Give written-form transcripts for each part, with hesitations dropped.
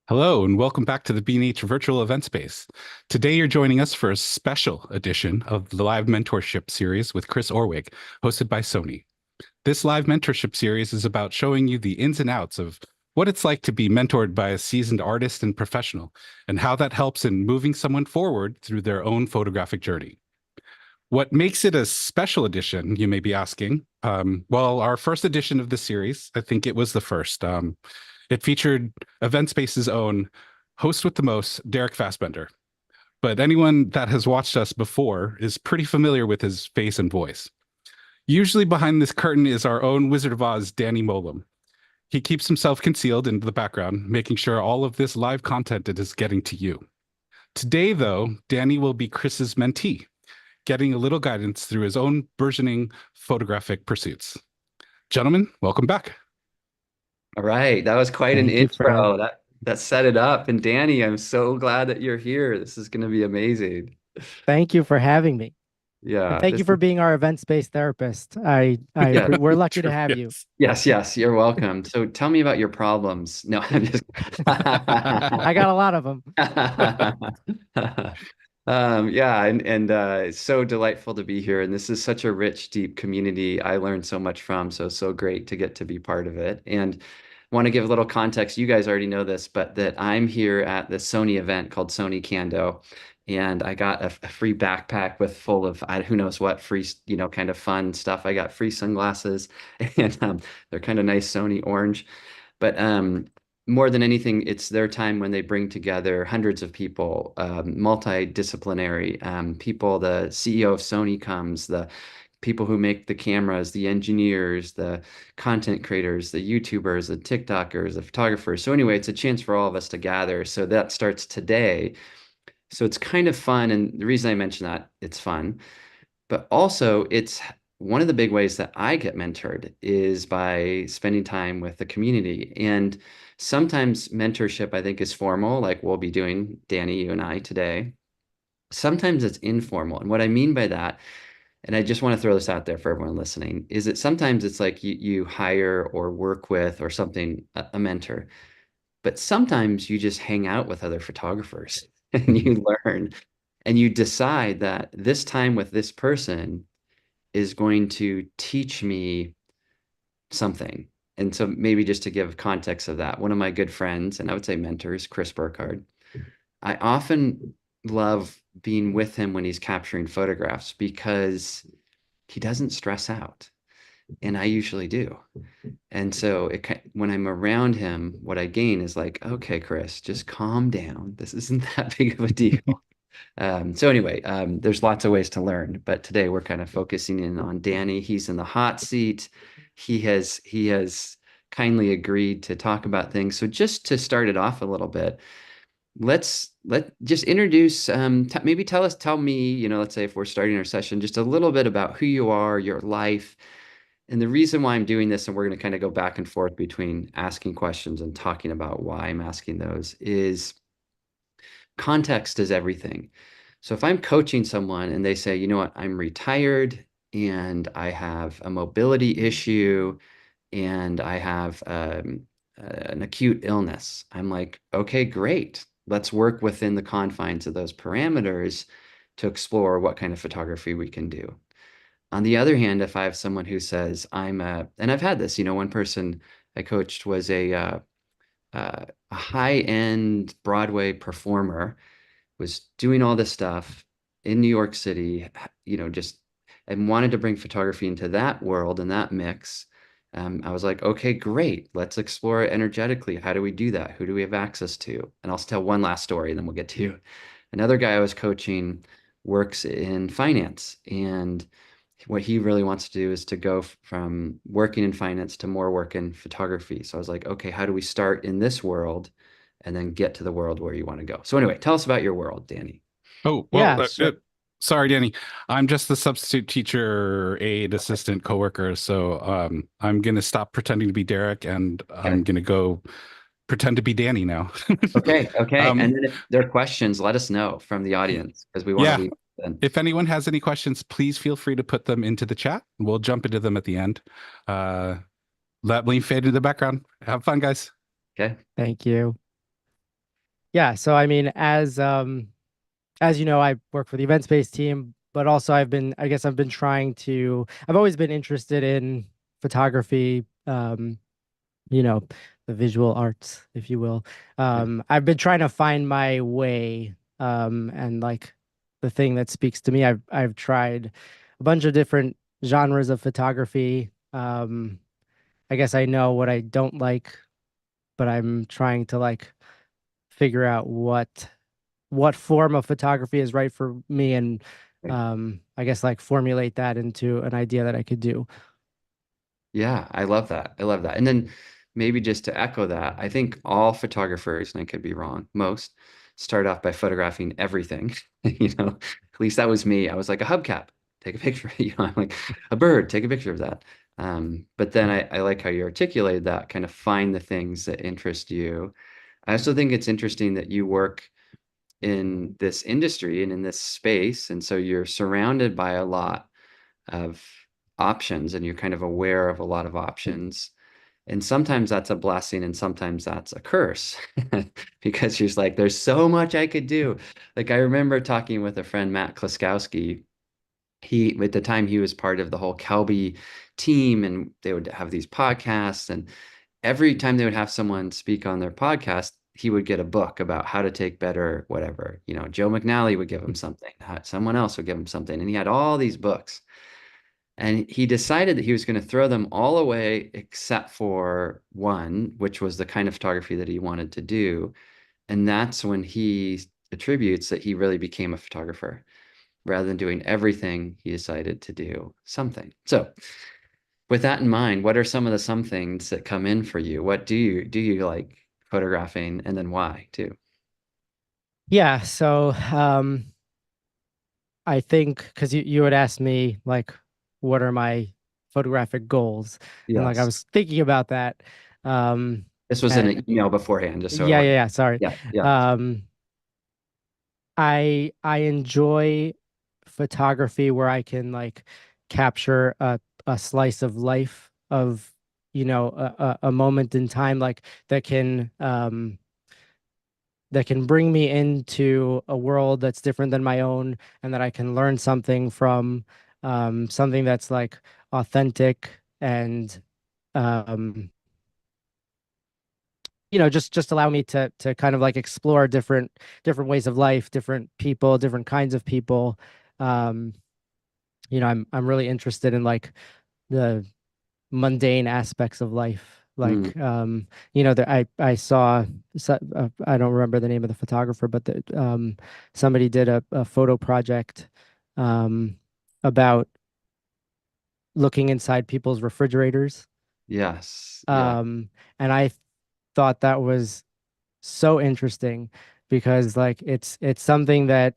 Hello, and welcome back to the B&H Virtual Event Space. Today, you're joining us for a special edition of the live mentorship series with Chris Orwig, hosted by Sony. This live mentorship series is about showing you the ins and outs of what it's like to be mentored by a seasoned artist and professional, and how that helps in moving someone forward through their own photographic journey. What makes it a special edition, you may be asking? Well, our first edition of the series, I think it was the first. It featured Event Space's own host with the most, Derek Fassbender. But anyone that has watched us before is pretty familiar with his face and voice. Usually behind this curtain is our own Wizard of Oz, Danny Moallem. He keeps himself concealed in the background, making sure all of this live content is getting to you. Today, though, Danny will be Chris's mentee, getting a little guidance through his own burgeoning photographic pursuits. Gentlemen, welcome back. All right, that was quite an Thank you for intro. That set it up. And Danny, I'm so glad that you're here. This is going to be amazing. thank you for having me. And Yeah, thank you for being our event-based therapist. yeah, We're lucky to True, have you. yes. yes, you're welcome. So tell me about your problems. No, I'm just I got a lot of them. yeah, and it's so delightful to be here. And this is such a rich, deep community I learned so much from. So great to get to be part of it. And want to give a little context. You guys already know this, but that I'm here at the Sony event called Sony Cando. And I got a free backpack with full of who knows what free, kind of fun stuff. I got free sunglasses, and they're kind of nice Sony orange. But more than anything, it's their time when they bring together hundreds of people, multidisciplinary people. The CEO of Sony comes, the people who make the cameras, the engineers, the content creators, the YouTubers, the TikTokers, the photographers. So anyway, it's a chance for all of us to gather. So that starts today. So it's kind of fun. And the reason I mention that, it's fun, but also it's one of the big ways that I get mentored is by spending time with the community. And sometimes mentorship, I think, is formal, like we'll be doing, Danny, you and I today. Sometimes it's informal. And what I mean by that, and I just want to throw this out there for everyone listening, is that sometimes it's like you hire or work with or something, a mentor, but sometimes you just hang out with other photographers and you learn and you decide that this time with this person is going to teach me something. And so maybe just to give context of that, one of my good friends, and I would say mentors, Chris Burkhardt, I often love being with him when he's capturing photographs because he doesn't stress out. And I usually do. And so when I'm around him, what I gain is like, okay, Chris, just calm down. This isn't that big of a deal. So anyway, there's lots of ways to learn, but today we're kind of focusing in on Danny. He's in the hot seat. He has kindly agreed to talk about things. So just to start it off a little bit, let just introduce maybe tell me, let's say if we're starting our session, just a little bit about who you are, your life. And the reason why I'm doing this, and we're going to kind of go back and forth between asking questions and talking about why I'm asking those, is context is everything. So if I'm coaching someone and they say, you know what, I'm retired and I have a mobility issue and I have an acute illness, I'm like, okay, great. Let's work within the confines of those parameters to explore what kind of photography we can do. On the other hand, if I have someone who says, and I've had this, one person I coached was a high-end Broadway performer, was doing all this stuff in New York City, just and wanted to bring photography into that world and that mix. I was like, okay, great. Let's explore it energetically. How do we do that? Who do we have access to? And I'll tell one last story, and then we'll get to you. Another guy I was coaching works in finance, and what he really wants to do is to go from working in finance to more work in photography. So I was like, okay, how do we start in this world and then get to the world where you want to go? So anyway, tell us about your world, Danny. Oh, well, Yeah, sure. sorry, Danny. I'm just the substitute teacher, aide, assistant, coworker. So I'm going to stop pretending to be Derek and I'm going to go pretend to be Danny now. Okay. And Um, then if there are questions, let us know from the audience because we want to yeah, leave then. if anyone has any questions, please feel free to put them into the chat. We'll jump into them at the end. Let me fade into the background. Have fun, guys. Okay. Thank you. Yeah, so I mean, as you know, I work for the event space team, but also I guess I've been trying to, I've always been interested in photography, you know, the visual arts, if you will. Yeah. I've been trying to find my way, and like the thing that speaks to me. I've tried a bunch of different genres of photography. I guess I know what I don't like, but I'm trying to like figure out what form of photography is right for me and Right. I guess like formulate that into an idea that I could do. Yeah, I love that. I love that. And then maybe just to echo that, I think all photographers, and I could be wrong, most start off by photographing everything. You know, at least that was me. I was like a hubcap, take a picture. You know, I'm like a bird, take a picture of that. But then I like how you articulated that, kind of find the things that interest you. I also think it's interesting that you work in this industry and in this space, and so you're surrounded by a lot of options and you're kind of aware of a lot of options. And sometimes that's a blessing and sometimes that's a curse because you're just like, there's so much I could do. Like I remember talking with a friend, Matt Kloskowski. He, at the time, he was part of the whole Kelby team and they would have these podcasts. And every time they would have someone speak on their podcast, he would get a book about how to take better, whatever. You know, Joe McNally would give him something, someone else would give him something. And he had all these books. And he decided that he was going to throw them all away except for one, which was the kind of photography that he wanted to do. And that's when he attributes that he really became a photographer. Rather than doing everything, he decided to do something. So, with that in mind, what are some of the some things that come in for you? What do you like photographing, and then why too? Yeah, so I think because you had asked me like what are my photographic goals, and like I Yes. was thinking about that. Um This was in and an email beforehand, just so yeah, everyone. yeah, yeah, sorry. Yeah, yeah. Um I enjoy photography where I can like capture a slice of life of a moment in time like that can bring me into a world that's different than my own and that I can learn something from, something that's like authentic and um just allow me to kind of like explore different ways of life, different people, different kinds of people. um I'm really interested in like the mundane aspects of life. Mm, Like, that I saw, I don't remember the name of the photographer, but somebody did a photo project um, about looking inside people's refrigerators. yes, yeah. Um, and I thought that was so interesting because like it's something that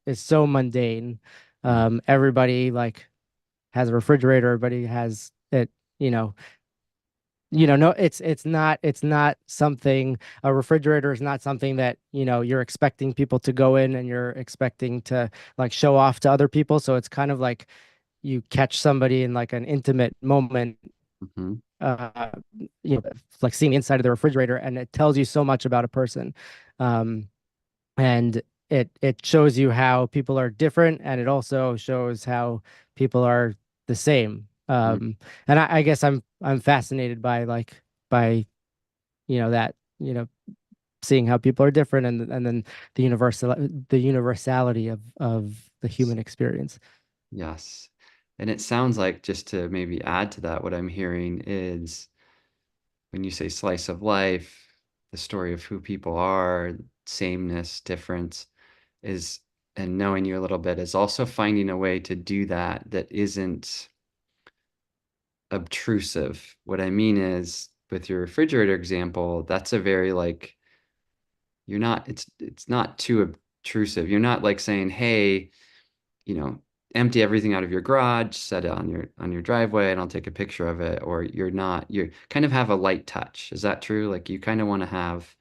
is so mundane. Mm, Everybody like has a refrigerator, everybody has it, you know, no, it's not something, a refrigerator is not something that, you're expecting people to go in and you're expecting to like show off to other people. So it's kind of like you catch somebody in like an intimate moment, mhm. uh, like seeing the inside of the refrigerator, and it tells you so much about a person. Um, and it shows you how people are different, and it also shows how people are the same. Mm, And I guess I'm fascinated by like by that seeing how people are different, and then the universality of the human experience. yes. And it sounds like, just to maybe add to that, what I'm hearing is when you say slice of life, the story of who people are, sameness, difference is, and knowing you a little bit is also finding a way to do that that isn't obtrusive. What I mean is, with your refrigerator example, that's a very like, you're not, it's not too obtrusive. You're not like saying, hey, you know, empty everything out of your garage, set it on your driveway, and I'll take a picture of it. Or you're not, you kind of have a light touch. Is that true? Like you kind of want to have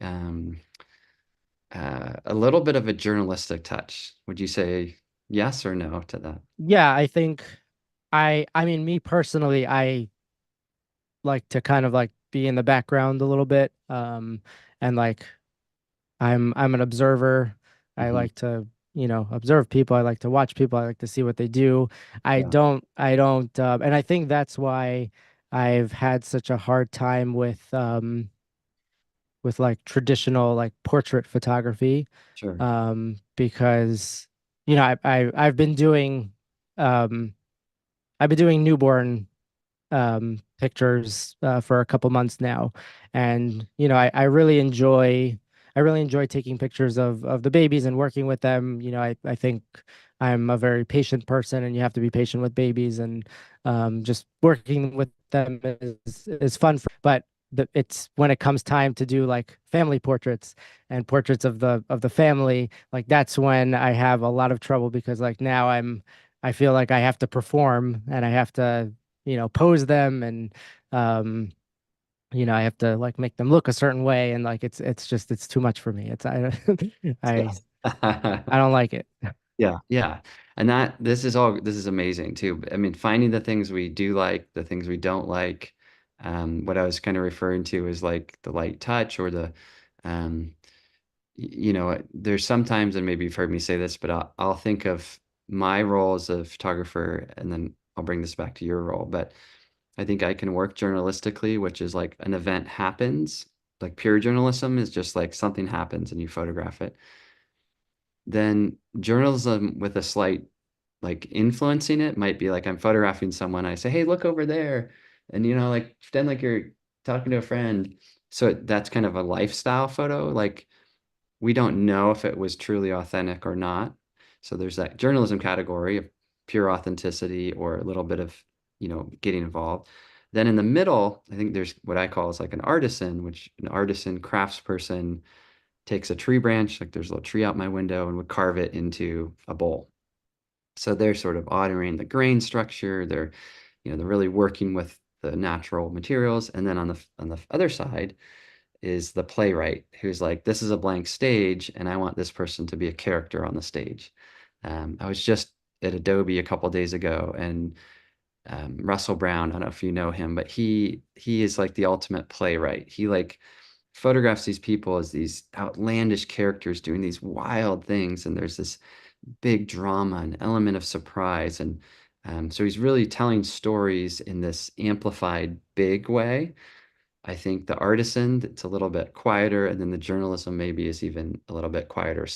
um, a little bit of a journalistic touch. Would you say yes or no to that? Yeah, I think I mean, me personally, I like to kind of like be in the background a little bit. And like I'm an observer. I Hmm. like to, observe people. I like to watch people. I like to see what they do. Yeah, I don't, and I think that's why I've had such a hard time with like traditional like portrait photography, sure. because, I've been doing, um, newborn pictures for a couple months now, and I really enjoy taking pictures of the babies and working with them. I think I'm a very patient person, and you have to be patient with babies, and just working with them is fun. But it's when it comes time to do like family portraits and portraits of the family, like that's when I have a lot of trouble, because like now I feel like I have to perform, and I have to pose them, and um I have to like make them look a certain way, and like it's too much for me. It's I I Yes. I don't like it. Yeah, yeah. And this is amazing too. I mean, finding the things we do like, the things we don't like. What I was kind of referring to is like the light touch or um, there's sometimes, and maybe you've heard me say this, but I'll think of my role as a photographer, and then I'll bring this back to your role. But I think I can work journalistically, which is like an event happens. Like pure journalism is just like something happens and you photograph it. Then journalism with a slight like influencing it might be like I'm photographing someone. I say, hey, look over there. And, like pretend like you're talking to a friend. So that's kind of a lifestyle photo. Like we don't know if it was truly authentic or not. So there's that journalism category of pure authenticity or a little bit of, getting involved. Then in the middle, I think there's what I call is like an artisan, which an artisan craftsperson takes a tree branch, like there's a little tree out my window, and would carve it into a bowl. So they're sort of honoring the grain structure. They're really working with the natural materials. And then on the other side is the playwright who's like, this is a blank stage, and I want this person to be a character on the stage. I was just at Adobe a couple days ago, and Russell Brown, I don't know if you know him, but he is like the ultimate playwright. He like photographs these people as these outlandish characters doing these wild things, and there's this big drama, an element of surprise, and so he's really telling stories in this amplified, big way. I think the artisan, it's a little bit quieter, and then the journalism maybe is even a little bit quieter.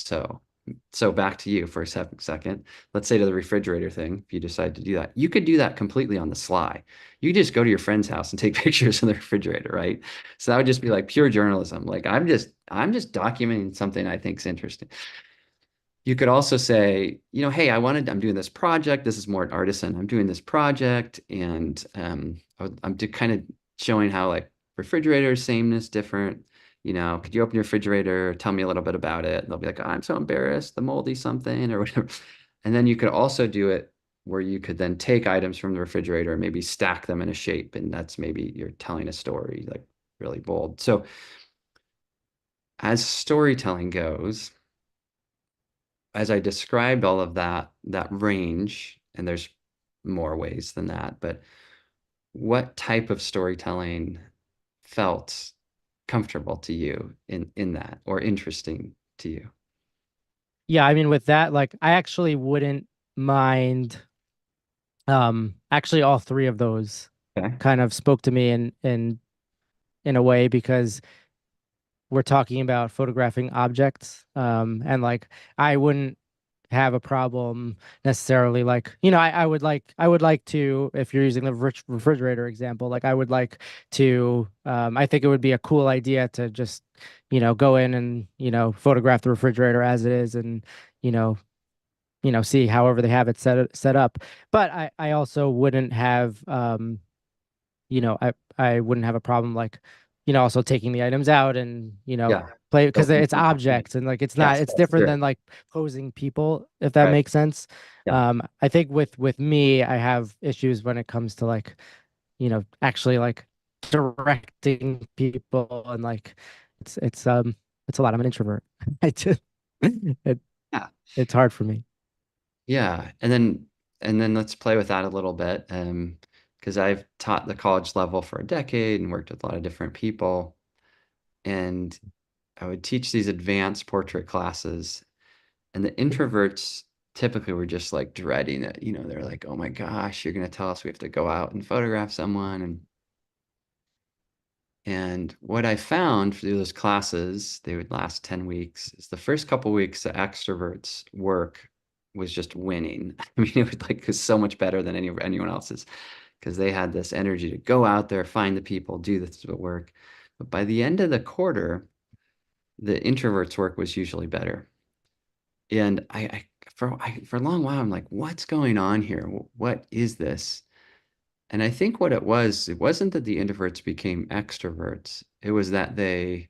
So back to you for a second. Let's say to the refrigerator thing, if you decide to do that, you could do that completely on the sly. You just go to your friend's house and take pictures in the refrigerator, right? So that would just be like pure journalism. Like I'm just documenting something I think is interesting. You could also say, hey, I'm doing this project. This is more an artisan. I'm doing this project, and I'm kind of showing how like refrigerators, sameness, different. Could you open your refrigerator? Tell me a little bit about it. And they'll be like, oh, I'm so embarrassed, the moldy something or whatever. And then you could also do it where you could then take items from the refrigerator and maybe stack them in a shape, and that's maybe you're telling a story, like really bold. So as storytelling goes, as I described all of that range, and there's more ways than that, but what type of storytelling felt comfortable to you in that, or interesting to you? Yeah, I mean, with that, like I actually wouldn't mind. Actually, all three of those Okay. kind of spoke to me in a way, because we're talking about photographing objects, and like I wouldn't have a problem necessarily, like I would like to, if you're using the refrigerator example, like I would like to, I think it would be a cool idea to just go in and photograph the refrigerator as it is, and you know see however they have it set up. But I also wouldn't have, I wouldn't have a problem, like also taking the items out and Yeah. play, because Open it's content. objects, and like Yes, it's yes, different sure. than like posing people, if that Right. makes sense. Yeah. I think with me, I have issues when it comes to like actually like directing people, and like it's a lot. I'm an introvert. I just it Yeah. it's hard for me. Yeah. And then let's play with that a little bit. because I've taught the college level for a decade and worked with a lot of different people. And I would teach these advanced portrait classes, and the introverts typically were just like dreading it. You know, they're like, oh my gosh, you're going to tell us we have to go out and photograph someone. And what I found through those classes, they would last 10 weeks, is the first couple weeks, the extroverts' work was just winning. I mean, it was like, it was so much better than anyone else's, because they had this energy to go out there, find the people, do this work. But by the end of the quarter, the introverts' work was usually better. And for a long while, I'm like, what's going on here? What is this? And I think what it wasn't that the introverts became extroverts. It was that they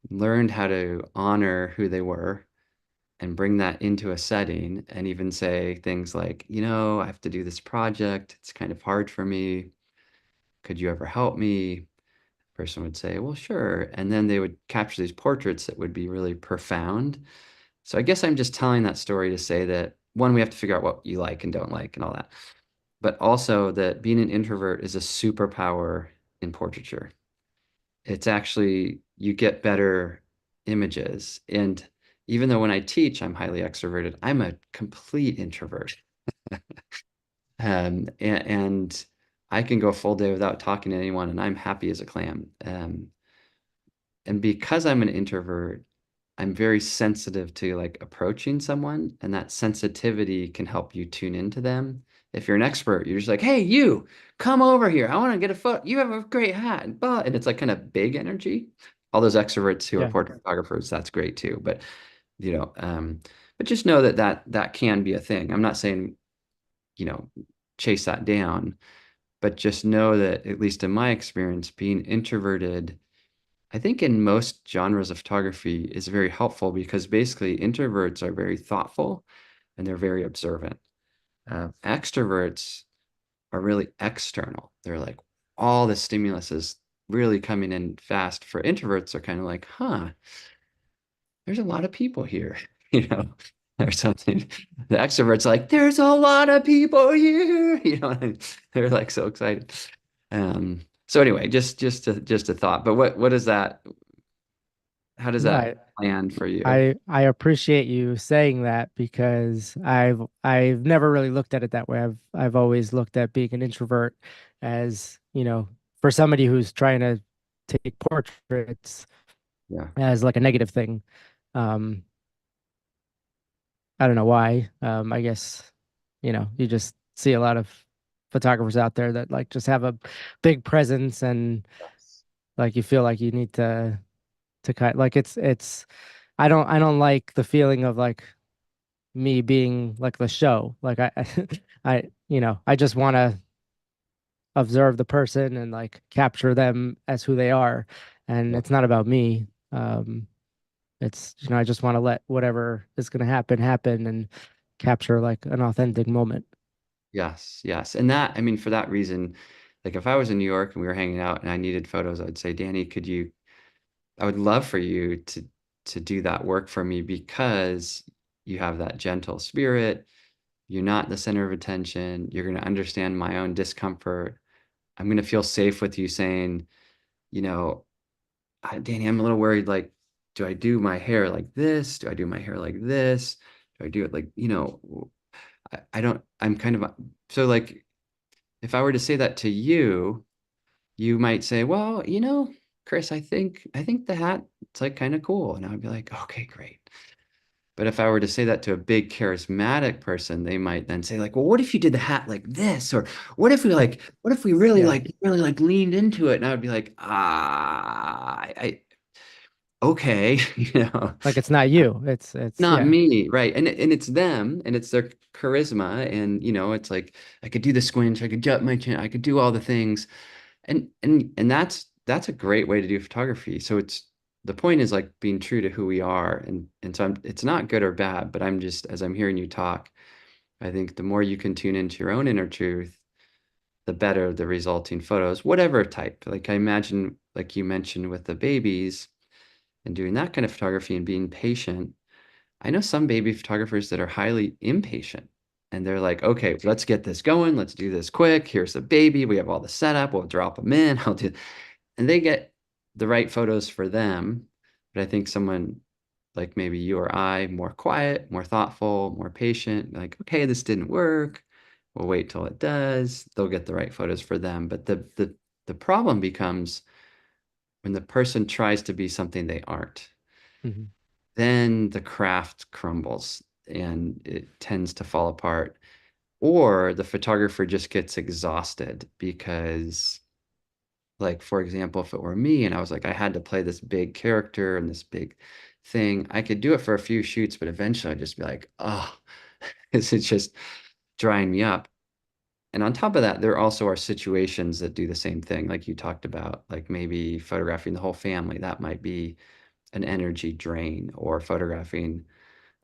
learned how to honor who they were and bring that into a setting and even say things like, you know, I have to do this project. It's kind of hard for me. Could you ever help me? Person would say, well, sure. And then they would capture these portraits that would be really profound. So I guess I'm just telling that story to say that, one, we have to figure out what you like and don't like and all that, but also that being an introvert is a superpower in portraiture. It's actually, you get better images. And even though when I teach, I'm highly extroverted, I'm a complete introvert. And I can go a full day without talking to anyone, and I'm happy as a clam. And because I'm an introvert, I'm very sensitive to like approaching someone, and that sensitivity can help you tune into them. If you're an expert, you're just like, hey, you come over here. I want to get a photo. You have a great hat. And it's like kind of big energy. All those extroverts who are Yeah. portrait photographers, that's great too. But you know, but just know that can be a thing. I'm not saying, you know, chase that down, but just know that, at least in my experience, being introverted, I think in most genres of photography, is very helpful, because basically introverts are very thoughtful and they're very observant. Extroverts are really external. They're like, all the stimulus is really coming in fast. For introverts, are kind of like, huh, there's a lot of people here, you know, or something. The extroverts are like, there's a lot of people here, you know, and they're like so excited. So anyway, just a thought. But what is that? How does No, that land for you? I appreciate you saying that, because I've never really looked at it that way. I've always looked at being an introvert as, you know, for somebody who's trying to take portraits, Yeah. as like a negative thing. Um, I don't know why. I guess, you know, you just see a lot of photographers out there that like just have a big presence, and Yes. like you feel like you need to kind like it's I don't like the feeling of like me being like the show. Like I you know, I just want to observe the person and like capture them as who they are. And Yeah. it's not about me. It's, you know, I just want to let whatever is going to happen and capture like an authentic moment. Yes. Yes. And that, I mean, for that reason, like if I was in New York and we were hanging out and I needed photos, I'd say, Danny, I would love for you to do that work for me, because you have that gentle spirit. You're not the center of attention. You're going to understand my own discomfort. I'm going to feel safe with you saying, you know, Danny, I'm a little worried. Like, do I do my hair like this? Do I do my hair like this? Do I do it like, you know, I don't, I'm kind of, so like, if I were to say that to you, you might say, well, you know, Chris, I think the hat, it's like kind of cool. And I would be like, okay, great. But if I were to say that to a big charismatic person, they might then say like, well, what if you did the hat like this? Or what if we really Yeah. really like leaned into it? And I would be like, okay, you know, Like it's not you. It's not yeah. me, right? And it's them, and it's their charisma, and you know, it's like I could do the squinch, I could jut my chin, I could do all the things, and that's a great way to do photography. So it's the point is like being true to who we are, and so it's not good or bad, but I'm just, as I'm hearing you talk, I think the more you can tune into your own inner truth, the better the resulting photos, whatever type. Like I imagine, like you mentioned with the babies and doing that kind of photography and being patient. I know some baby photographers that are highly impatient. And they're like, okay, let's get this going. Let's do this quick. Here's the baby. We have all the setup. We'll drop them in. I'll do, and they get the right photos for them. But I think someone like maybe you or I, more quiet, more thoughtful, more patient, like, okay, this didn't work. We'll wait till it does. They'll get the right photos for them. But the problem becomes when the person tries to be something they aren't, Mhm. then the craft crumbles and it tends to fall apart. Or the photographer just gets exhausted because, like, for example, if it were me and I was like, I had to play this big character and this big thing, I could do it for a few shoots, but eventually I'd just be like, oh, it's just drying me up. And on top of that, there also are situations that do the same thing, like you talked about, like maybe photographing the whole family. That might be an energy drain, or photographing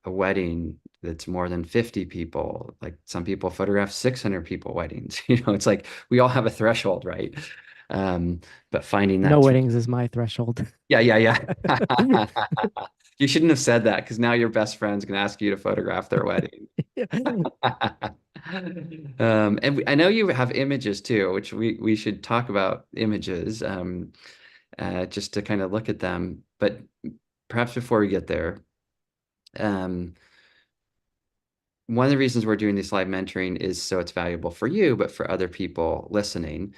a wedding that's more than 50 people. Like some people photograph 600 people weddings. It's like we all have a threshold, right? But finding No that through. weddings is my threshold. Yeah, yeah, yeah. You shouldn't have said that because now your best friend's gonna ask you to photograph their wedding. And I know you have images too, which we should talk about images, just to kind of look at them. But perhaps before we get there, um, one of the reasons we're doing this live mentoring is so it's valuable for you, but for other people listening.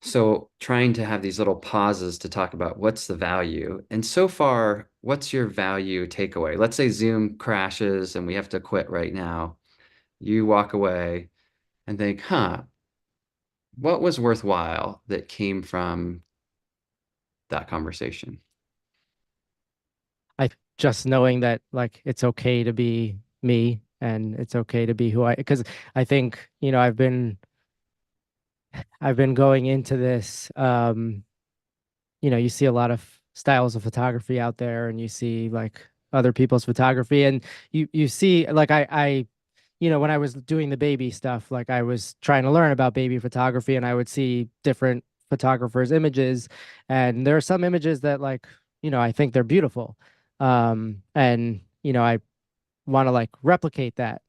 So trying to have these little pauses to talk about what's the value. And so far, what's your value takeaway? Let's say Zoom crashes and we have to quit right now. You walk away and think, huh, what was worthwhile that came from that conversation? I just knowing that like it's okay to be me and it's okay to be who because I think, I've been going into this, you see a lot of styles of photography out there and you see like other people's photography and you see like when I was doing the baby stuff, like I was trying to learn about baby photography and I would see different photographers' images and there are some images that like, I think they're beautiful. And I want to like replicate that.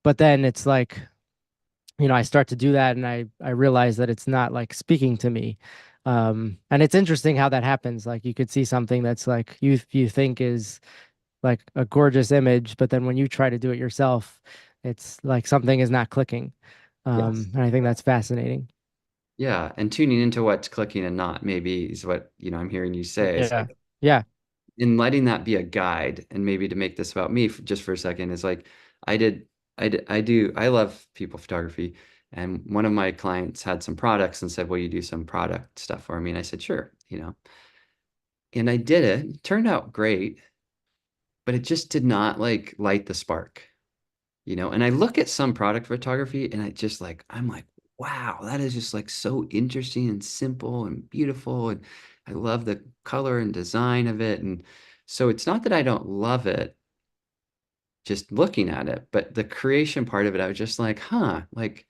But then it's like, I start to do that and I realize that it's not like speaking to me. And it's interesting how that happens. Like you could see something that's like you think is like a gorgeous image, but then when you try to do it yourself, it's like something is not clicking. Yes. And I think that's fascinating. Yeah. And tuning into what's clicking and not maybe is what, I'm hearing you say. It's Yeah. like, Yeah. in letting that be a guide, and maybe to make this about me just for a second, is like I did, I love people photography. And one of my clients had some products and said, will you do some product stuff for me? And I said, sure, and I did it. It turned out great, but it just did not like light the spark. And I look at some product photography and I'm like, wow, that is just like so interesting and simple and beautiful. And I love the color and design of it. And so it's not that I don't love it, just looking at it, but the creation part of it, I was just like, huh, like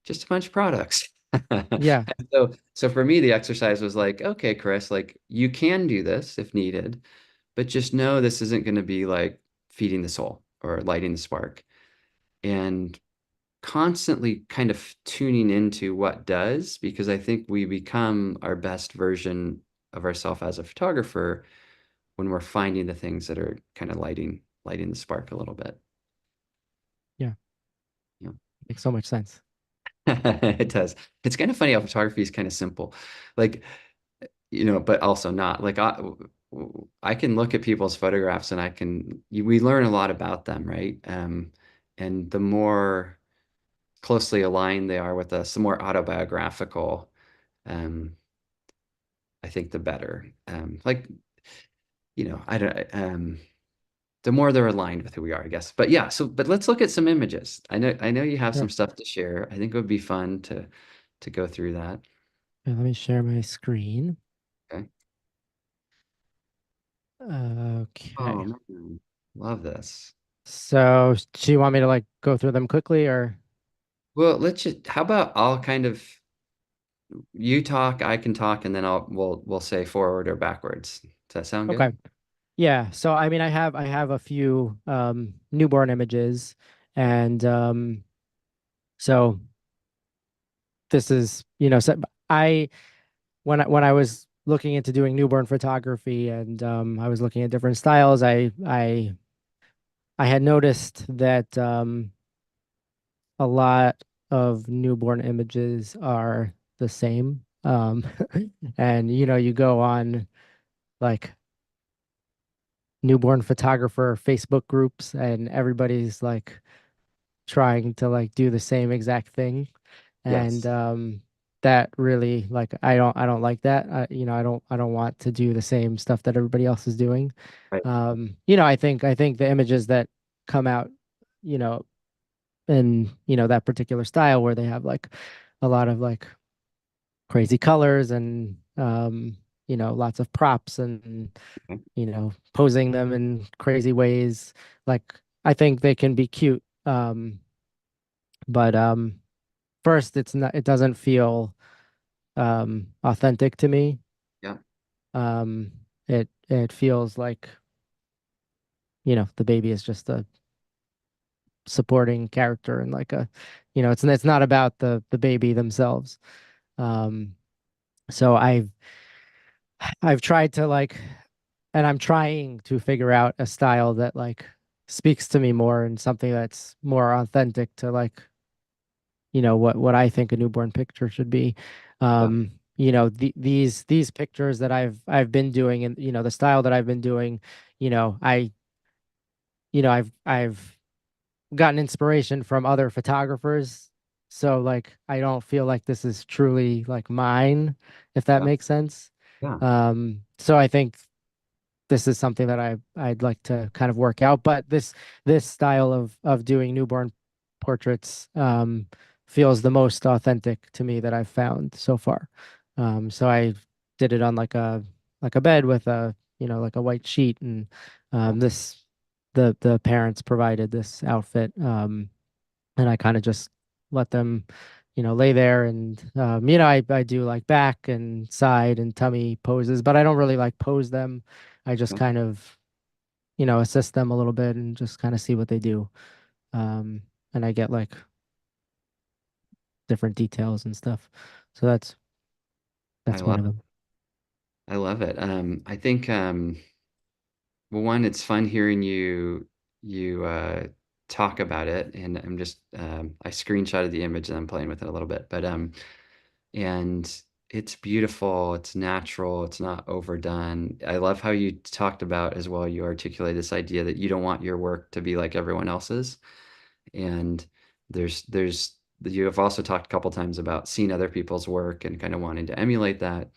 just a bunch of products. Yeah. So for me, the exercise was like, okay, Chris, like you can do this if needed, but just know this isn't going to be like feeding the soul or lighting the spark. And constantly kind of tuning into what does, because I think we become our best version of ourselves as a photographer when we're finding the things that are kind of lighting the spark a little bit. Yeah. Yeah. Makes so much sense. It does. It's kind of funny how photography is kind of simple. Like, but also not. Like I can look at people's photographs and we learn a lot about them, right? And the more closely aligned they are with us, the more autobiographical, um, I think the better. Like, I don't, the more they're aligned with who we are, I guess. But yeah, but let's look at some images. I know you have Sure. some stuff to share. I think it would be fun to go through that. Let me share my screen. Okay. Okay. Oh man, love this. So do you want me to like go through them quickly or? Well, how about I'll kind of, you talk, I can talk, and then we'll say forward or backwards. Does that sound Okay. good? Yeah. So I mean, I have a few newborn images, and so this is, so I when I was looking into doing newborn photography, and I was looking at different styles, I had noticed that a lot of newborn images are the same. And you go on like newborn photographer Facebook groups, and everybody's like trying to like do the same exact thing. And Yes. that really, like, I don't like that. I don't want to do the same stuff that everybody else is doing. Right. I think the images that come out, you know, in that particular style where they have like a lot of like crazy colors, and lots of props, and Okay. posing them in crazy ways, like, I think they can be cute. But first, it doesn't feel authentic to me. Yeah. um it feels like the baby is just a supporting character, and like it's not about the baby themselves. um so I've tried to like, and I'm trying to figure out a style that like speaks to me more, and something that's more authentic to like what I think a newborn picture should be. Yeah. These pictures that I've been doing, and the style that I've been doing, I I've gotten inspiration from other photographers, so like I don't feel like this is truly like mine, if that Yeah. makes sense. Yeah. So I think this is something that I'd like to kind of work out. But this style of doing newborn portraits feels the most authentic to me that I've found so far. So I did it on like a bed with a like a white sheet, and Yeah. this the parents provided this outfit, and I kind of just let them lay there, and I do like back and side and tummy poses, but I don't really like pose them. I just Yeah. kind of assist them a little bit, and just kind of see what they do. um and I get like different details and stuff, so that's I that's one love of them. I love it. I think well, one, it's fun hearing you talk about it, and I'm just I screenshotted the image and I'm playing with it a little bit, but and it's beautiful, it's natural, it's not overdone. I love how you talked about as well, you articulate this idea that you don't want your work to be like everyone else's. And there's you have also talked a couple times about seeing other people's work and kind of wanting to emulate that.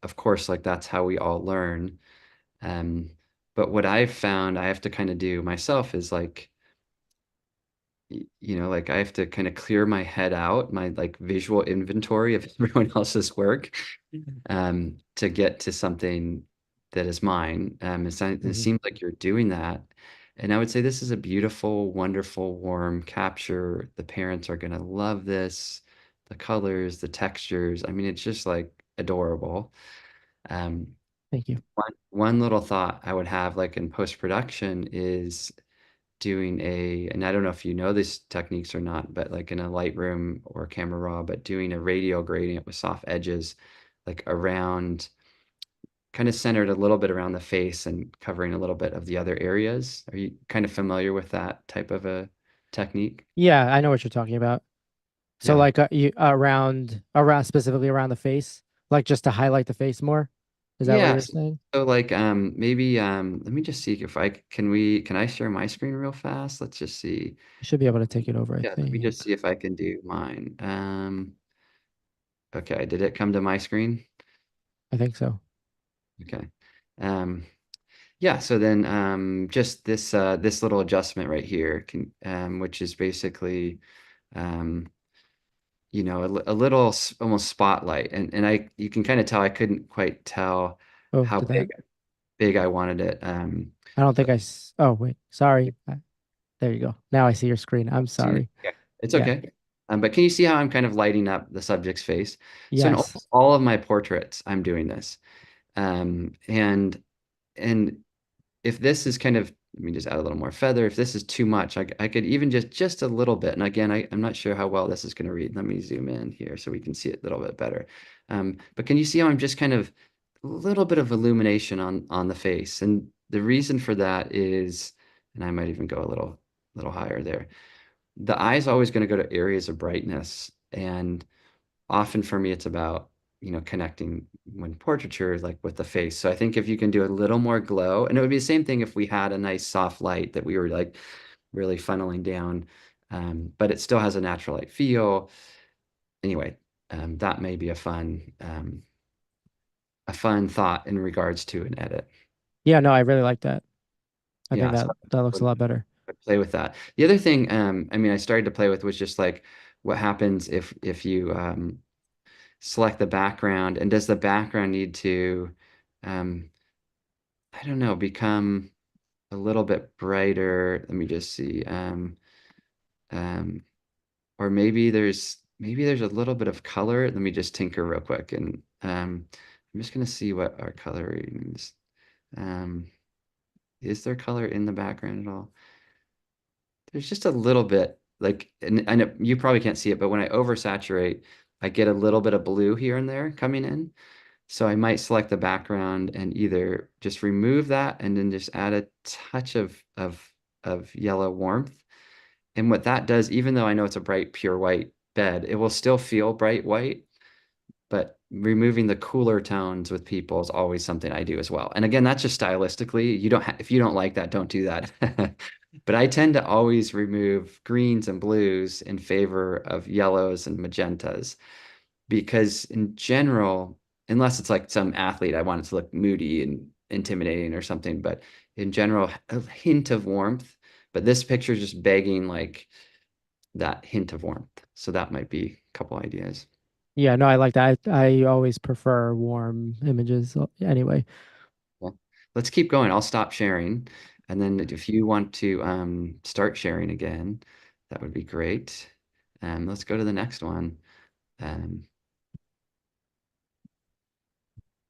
Of course, like that's how we all learn. Um, but what I've found I have to kind of do myself is like, like I have to kind of clear my head out, my like visual inventory of everyone else's work, to get to something that is mine. It Hmm. seems like you're doing that. And I would say this is a beautiful, wonderful, warm capture. The parents are going to love this. The colors, the textures. I mean, it's just like adorable. Um, Thank you. one little thought I would have, like in post-production, is doing and I don't know if you know these techniques or not, but like in a Lightroom or Camera Raw, but doing a radial gradient with soft edges, like around, kind of centered a little bit around the face and covering a little bit of the other areas. Are you kind of familiar with that type of a technique? Yeah, I know what you're talking about. So Yeah. like you around specifically around the face, like just to highlight the face more. Is that what Yeah. you're saying? So like maybe let me just see if can I share my screen real fast? Let's just see. You should be able to take it over, I Yeah, let me think. just see if I can do mine. Okay, did it come to my screen? I think so. Okay. Um, yeah, so then just this little adjustment right here can which is basically um, a little almost spotlight, and you can kind of tell I couldn't quite tell Oh, how did that? big I wanted it. I don't think But oh, wait, sorry. There you go. Now I see your screen. I'm see it? sorry. Yeah, it's Yeah. okay. But can you see how I'm kind of lighting up the subject's face? So in Yes. almost all of my portraits, I'm doing this. And if this is kind of, let me just add a little more feather. If this is too much, I could even just a little bit. And again, I'm not sure how well this is going to read. Let me zoom in here so we can see it a little bit better. But can you see how I'm just kind of a little bit of illumination on the face? And the reason for that is, and I might even go a little higher there. The eye is always going to go to areas of brightness, and often for me, it's about, connecting when portraiture like with the face. So I think if you can do a little more glow, and it would be the same thing if we had a nice soft light that we were like really funneling down, but it still has a natural light feel. Anyway, that may be a fun thought in regards to an edit. Yeah, no, I really like that. I think Yeah, so that looks a lot better. I play with that. The other thing, I mean, I started to play with was just like what happens if you select the background, and does the background need to, um, I don't know, become a little bit brighter? Let me just see. Um, or maybe there's a little bit of color. Let me just tinker real quick, and I'm just gonna see what our coloring is. Um, is there color in the background at all? There's just a little bit, like, and you probably can't see it, but when I oversaturate, I get a little bit of blue here and there coming in. So I might select the background and either just remove that and then just add a touch of yellow warmth. And what that does, even though I know it's a bright, pure white bed, it will still feel bright white. But removing the cooler tones with people is always something I do as well. And again, that's just stylistically. You don't if you don't like that, don't do that. But I tend to always remove greens and blues in favor of yellows and magentas, because in general, unless it's like some athlete, I want it to look moody and intimidating or something, but in general, a hint of warmth. But this picture is just begging like that hint of warmth. So that might be a couple ideas. Yeah, no, I like that. I always prefer warm images anyway. Well, let's keep going. I'll stop sharing. And then if you want to start sharing again, that would be great. Let's go to the next one. Um,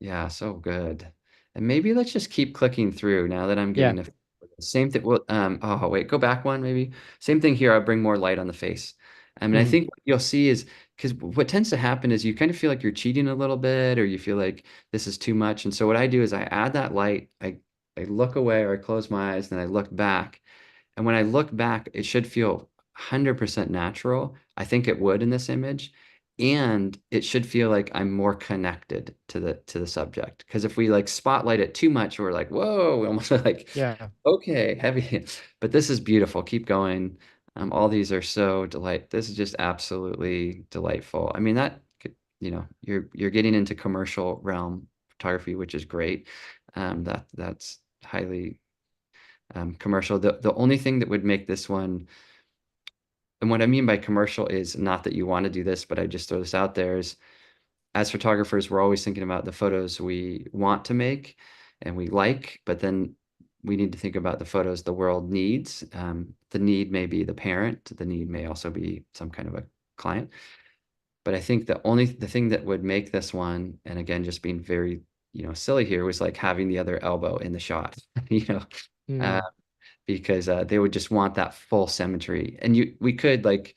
Yeah, so good. And maybe let's just keep clicking through now that I'm Yeah. getting a same thing. Well, oh wait, go back one maybe. Same thing here. I'll bring more light on the face. I mean, I Mhm. think what you'll see is, because what tends to happen is you kind of feel like you're cheating a little bit, or you feel like this is too much. And so what I do is I add that light. I look away, or I close my eyes, and I look back. And when I look back, it should feel 100% natural. I think it would in this image. And it should feel like I'm more connected to the subject. Because if we like spotlight it too much, we're like, whoa, we almost like, Yeah. okay, heavy. But this is beautiful. Keep going. All these are so This is just absolutely delightful. I mean, you're getting into commercial realm photography, which is great. That's highly commercial. The only thing that would make this one, and what I mean by commercial is not that you want to do this, but I just throw this out there, is as photographers, we're always thinking about the photos we want to make and we like, but then we need to think about the photos the world needs. The need may be the parent, the need may also be some kind of a client. But I think the thing that would make this one, and again, just being very, silly here, was like having the other elbow in the shot, uh, Mm. because they would just want that full symmetry. And we could like,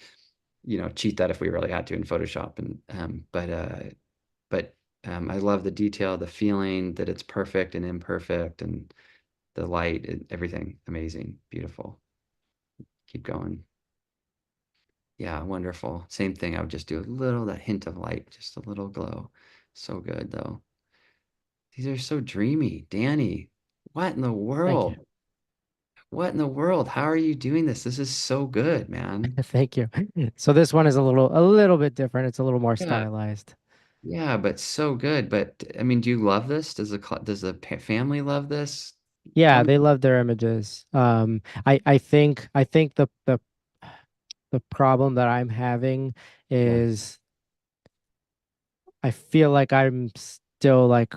cheat that if we really had to in Photoshop. And but I love the detail, the feeling that it's perfect and imperfect, and the light, and everything amazing, beautiful. Keep going. Yeah, wonderful. Same thing. I would just do a little, that hint of light, just a little glow. So good though. These are so dreamy. Danny, what in the Thank you. world? What in the world? How are you doing this? This is so good, man. Thank you. So this one is a little bit different. It's a little more Yeah. stylized. Yeah, but so good. But I mean, do you love this? Does the family love this? Tell Yeah, me. they love their images. I think the problem that I'm having Yeah. is I feel like I'm still like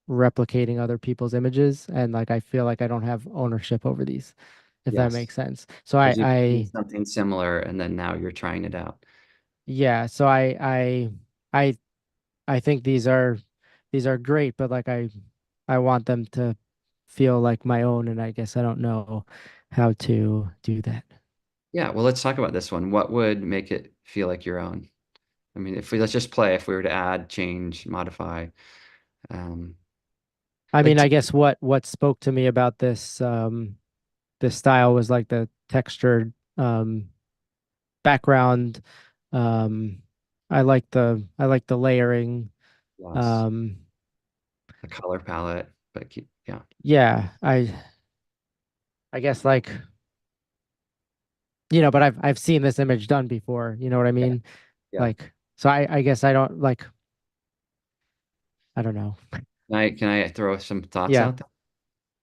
replicating other people's images, and like I feel like I don't have ownership over these, if that Yes. makes sense. So Because you've seen something similar and then now you're trying it out. yeah, so I think these are great, but like I want them to feel like my own, and I guess I don't know how to do that. Yeah, well, let's talk about this one. What would make it feel like your own? I mean, let's just play, if we were to add, change, modify, um, I like, mean, I guess what spoke to me about this style was like the textured background. Um, I like the layering. yes, Um, the color palette, but yeah, yeah, I guess like, but I've seen this image done before, you know what I yeah, mean? yeah. Like, so I guess I don't like, I don't know. Can I throw some thoughts Yeah. out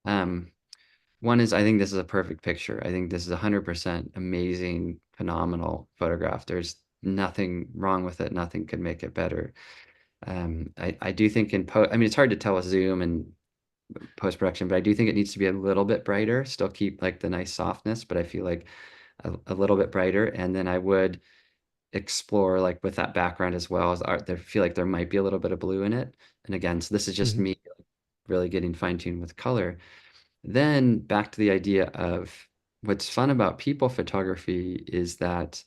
there? Um, One is, I think this is a perfect picture. I think this is 100% amazing, phenomenal photograph. There's nothing wrong with it. Nothing could make it better. I do think I mean, it's hard to tell with Zoom and post-production, but I do think it needs to be a little bit brighter, still keep like the nice softness, but I feel like a little bit brighter. And then I would explore like with that background as well as art. I feel like there might be a little bit of blue in it. And again, so this is just Mhm. me really getting fine-tuned with color. Then back to the idea of what's fun about people photography is that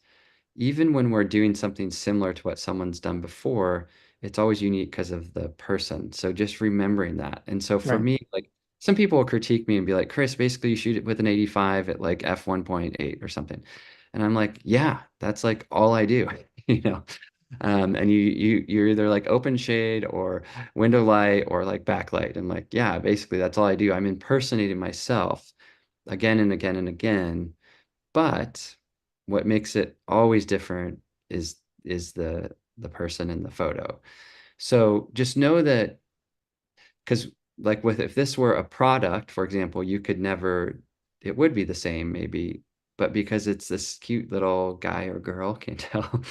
even when we're doing something similar to what someone's done before, it's always unique because of the person. So just remembering that. And so for Right. me, like some people will critique me and be like, Chris, basically you shoot it with an 85 at like f1.8 or something. And I'm like, yeah, that's like all I do, you know. And you're either like open shade or window light or like backlight. And like, yeah, basically that's all I do. I'm impersonating myself again and again and again. But what makes it always different is the person in the photo. So just know that, because like with if this were a product, for example, you could never, it would be the same maybe, but because it's this cute little guy or girl, can't tell,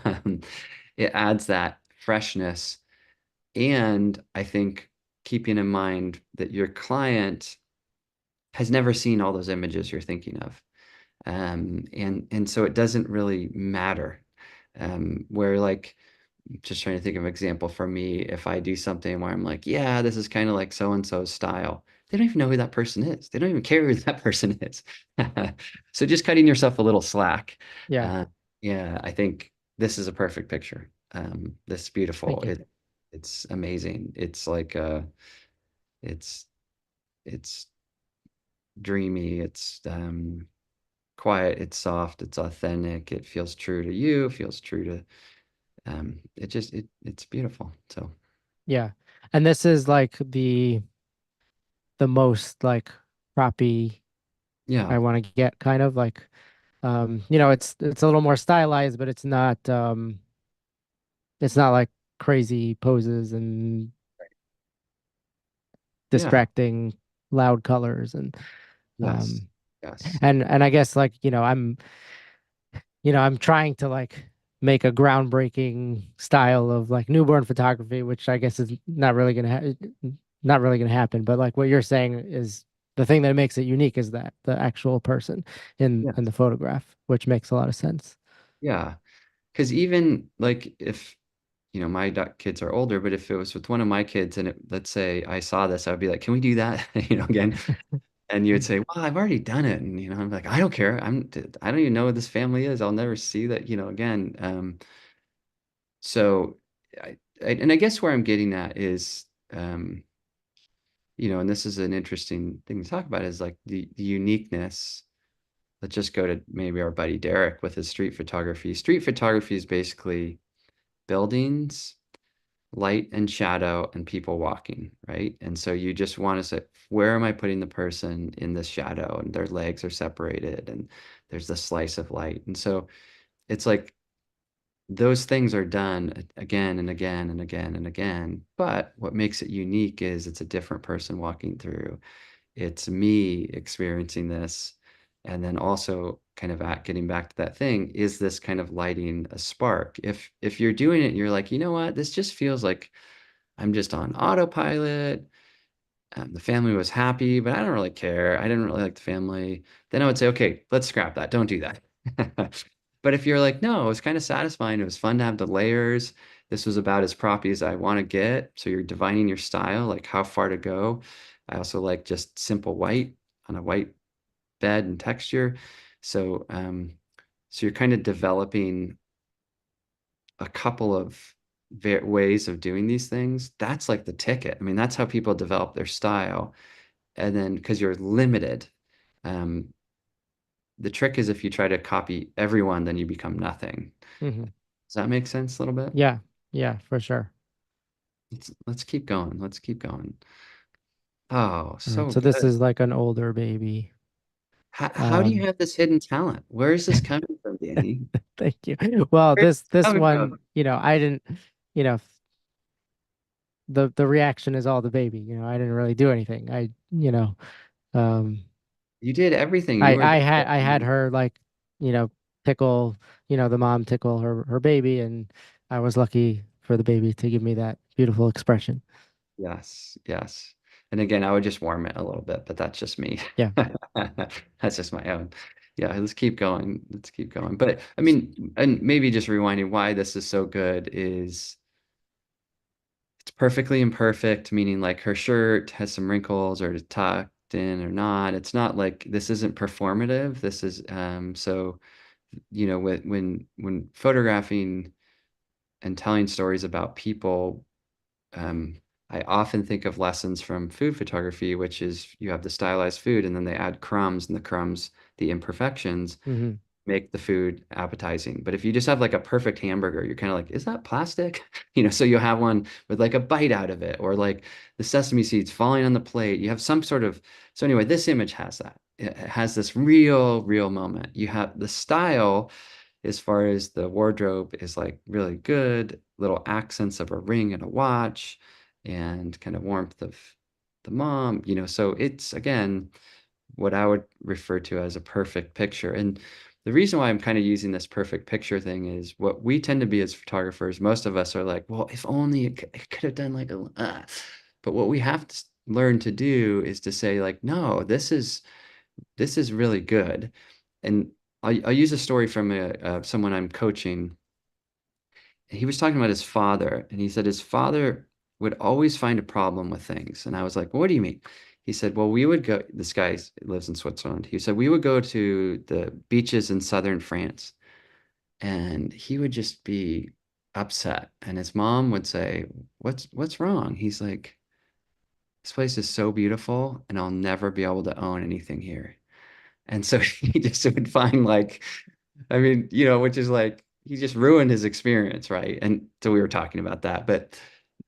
um, it adds that freshness. And I think keeping in mind that your client has never seen all those images you're thinking of. And so it doesn't really matter. Where like just trying to think of an example for me, if I do something where I'm like, yeah, this is kind of like so and so's style, they don't even know who that person is. They don't even care who that person is. So just cutting yourself a little slack. Yeah. Uh, yeah, I think this is a perfect picture. This is beautiful. Thank you. It's amazing. It's like it's it's dreamy. It's quiet, it's soft, it's authentic, it feels true to you, feels true to it's beautiful. So Yeah. And this is like the most like croppy yeah, I want to get, kind of like, it's a little more stylized, but it's not like crazy poses and yeah, distracting loud colors. And yes, um yes, and I guess like, I'm trying to like make a groundbreaking style of like newborn photography, which I guess is not really gonna happen. But like what you're saying is the thing that makes it unique is that the actual person in yes, the photograph, which makes a lot of sense. yeah. Because even like if my kids are older, but if it was with one of my kids and let's say I saw this, I would be like, can we do that? Again. And you would say, well, I've already done it. And, I'm like, I don't care. I don't even know what this family is. I'll never see that, again. So and I guess where I'm getting at is, and this is an interesting thing to talk about, is like the uniqueness. Let's just go to maybe our buddy Derek with his street photography. Street photography is basically buildings, light and shadow, and people walking, right? And so you just want to say, where am I putting the person in this shadow? And their legs are separated, and there's the slice of light. And so it's like those things are done again and again and again and again. But what makes it unique is it's a different person walking through. It's me experiencing this. And then also kind of getting back to that thing, is this kind of lighting a spark? If you're doing it and you're like, you know what, this just feels like I'm just on autopilot. The family was happy, but I don't really care. I didn't really like the family. Then I would say, okay, let's scrap that. Don't do that. But if you're like, no, it was kind of satisfying. It was fun to have the layers. This was about as proppy as I want to get. So you're divining your style, like how far to go. I also like just simple white on a white bed and texture. So, so you're kind of developing a couple of ways of doing these things. That's like the ticket. I mean, that's how people develop their style. And then because you're limited, um, the trick is if you try to copy everyone, then you become nothing. Mhm. Does that make sense a little bit? Yeah, yeah, for sure. Let's keep going. Let's keep going. Oh, All right, so so this good. is like an older baby. How do you Um, have this hidden talent? Where is this coming from, Danny? thank you. Well, Where's this this coming one, from? I didn't, you know, the reaction is all the baby. I didn't really do anything. Um, You did everything. You were there. I had her like, tickle, the mom tickle her baby, and I was lucky for the baby to give me that beautiful expression. Yes, yes. And again, I would just warm it a little bit, but that's just me. Yeah. That's just my own. Yeah, let's keep going. Let's keep going. But I mean, and maybe just rewinding why this is so good is it's perfectly imperfect, meaning like her shirt has some wrinkles or it's tucked in or not. It's not like this isn't performative. This is so when photographing and telling stories about people, I often think of lessons from food photography, which is you have the stylized food and then they add crumbs, and the crumbs, the imperfections, Hmm. make the food appetizing. But if you just have like a perfect hamburger, you're kind of like, is that plastic? So you'll have one with like a bite out of it, or like the sesame seeds falling on the plate. You have some sort of, so anyway, this image has that. It has this real moment. You have the style as far as the wardrobe is like really good, little accents of a ring and a watch, and kind of warmth of the mom, so it's again what I would refer to as a perfect picture. And the reason why I'm kind of using this perfect picture thing is what we tend to be as photographers. Most of us are like, well, if only it could have done like but what we have to learn to do is to say like, no, this is really good. And I'll use a story from someone I'm coaching. He was talking about his father, and he said his father would always find a problem with things. And I was like, well, what do you mean? He said, well, we would go, this guy lives in Switzerland. He said, we would go to the beaches in southern France, and he would just be upset. And his mom would say, what's wrong? He's like, this place is so beautiful, and I'll never be able to own anything here. And so he just would find like, I mean, which is like, he just ruined his experience, right? And so we were talking about that. But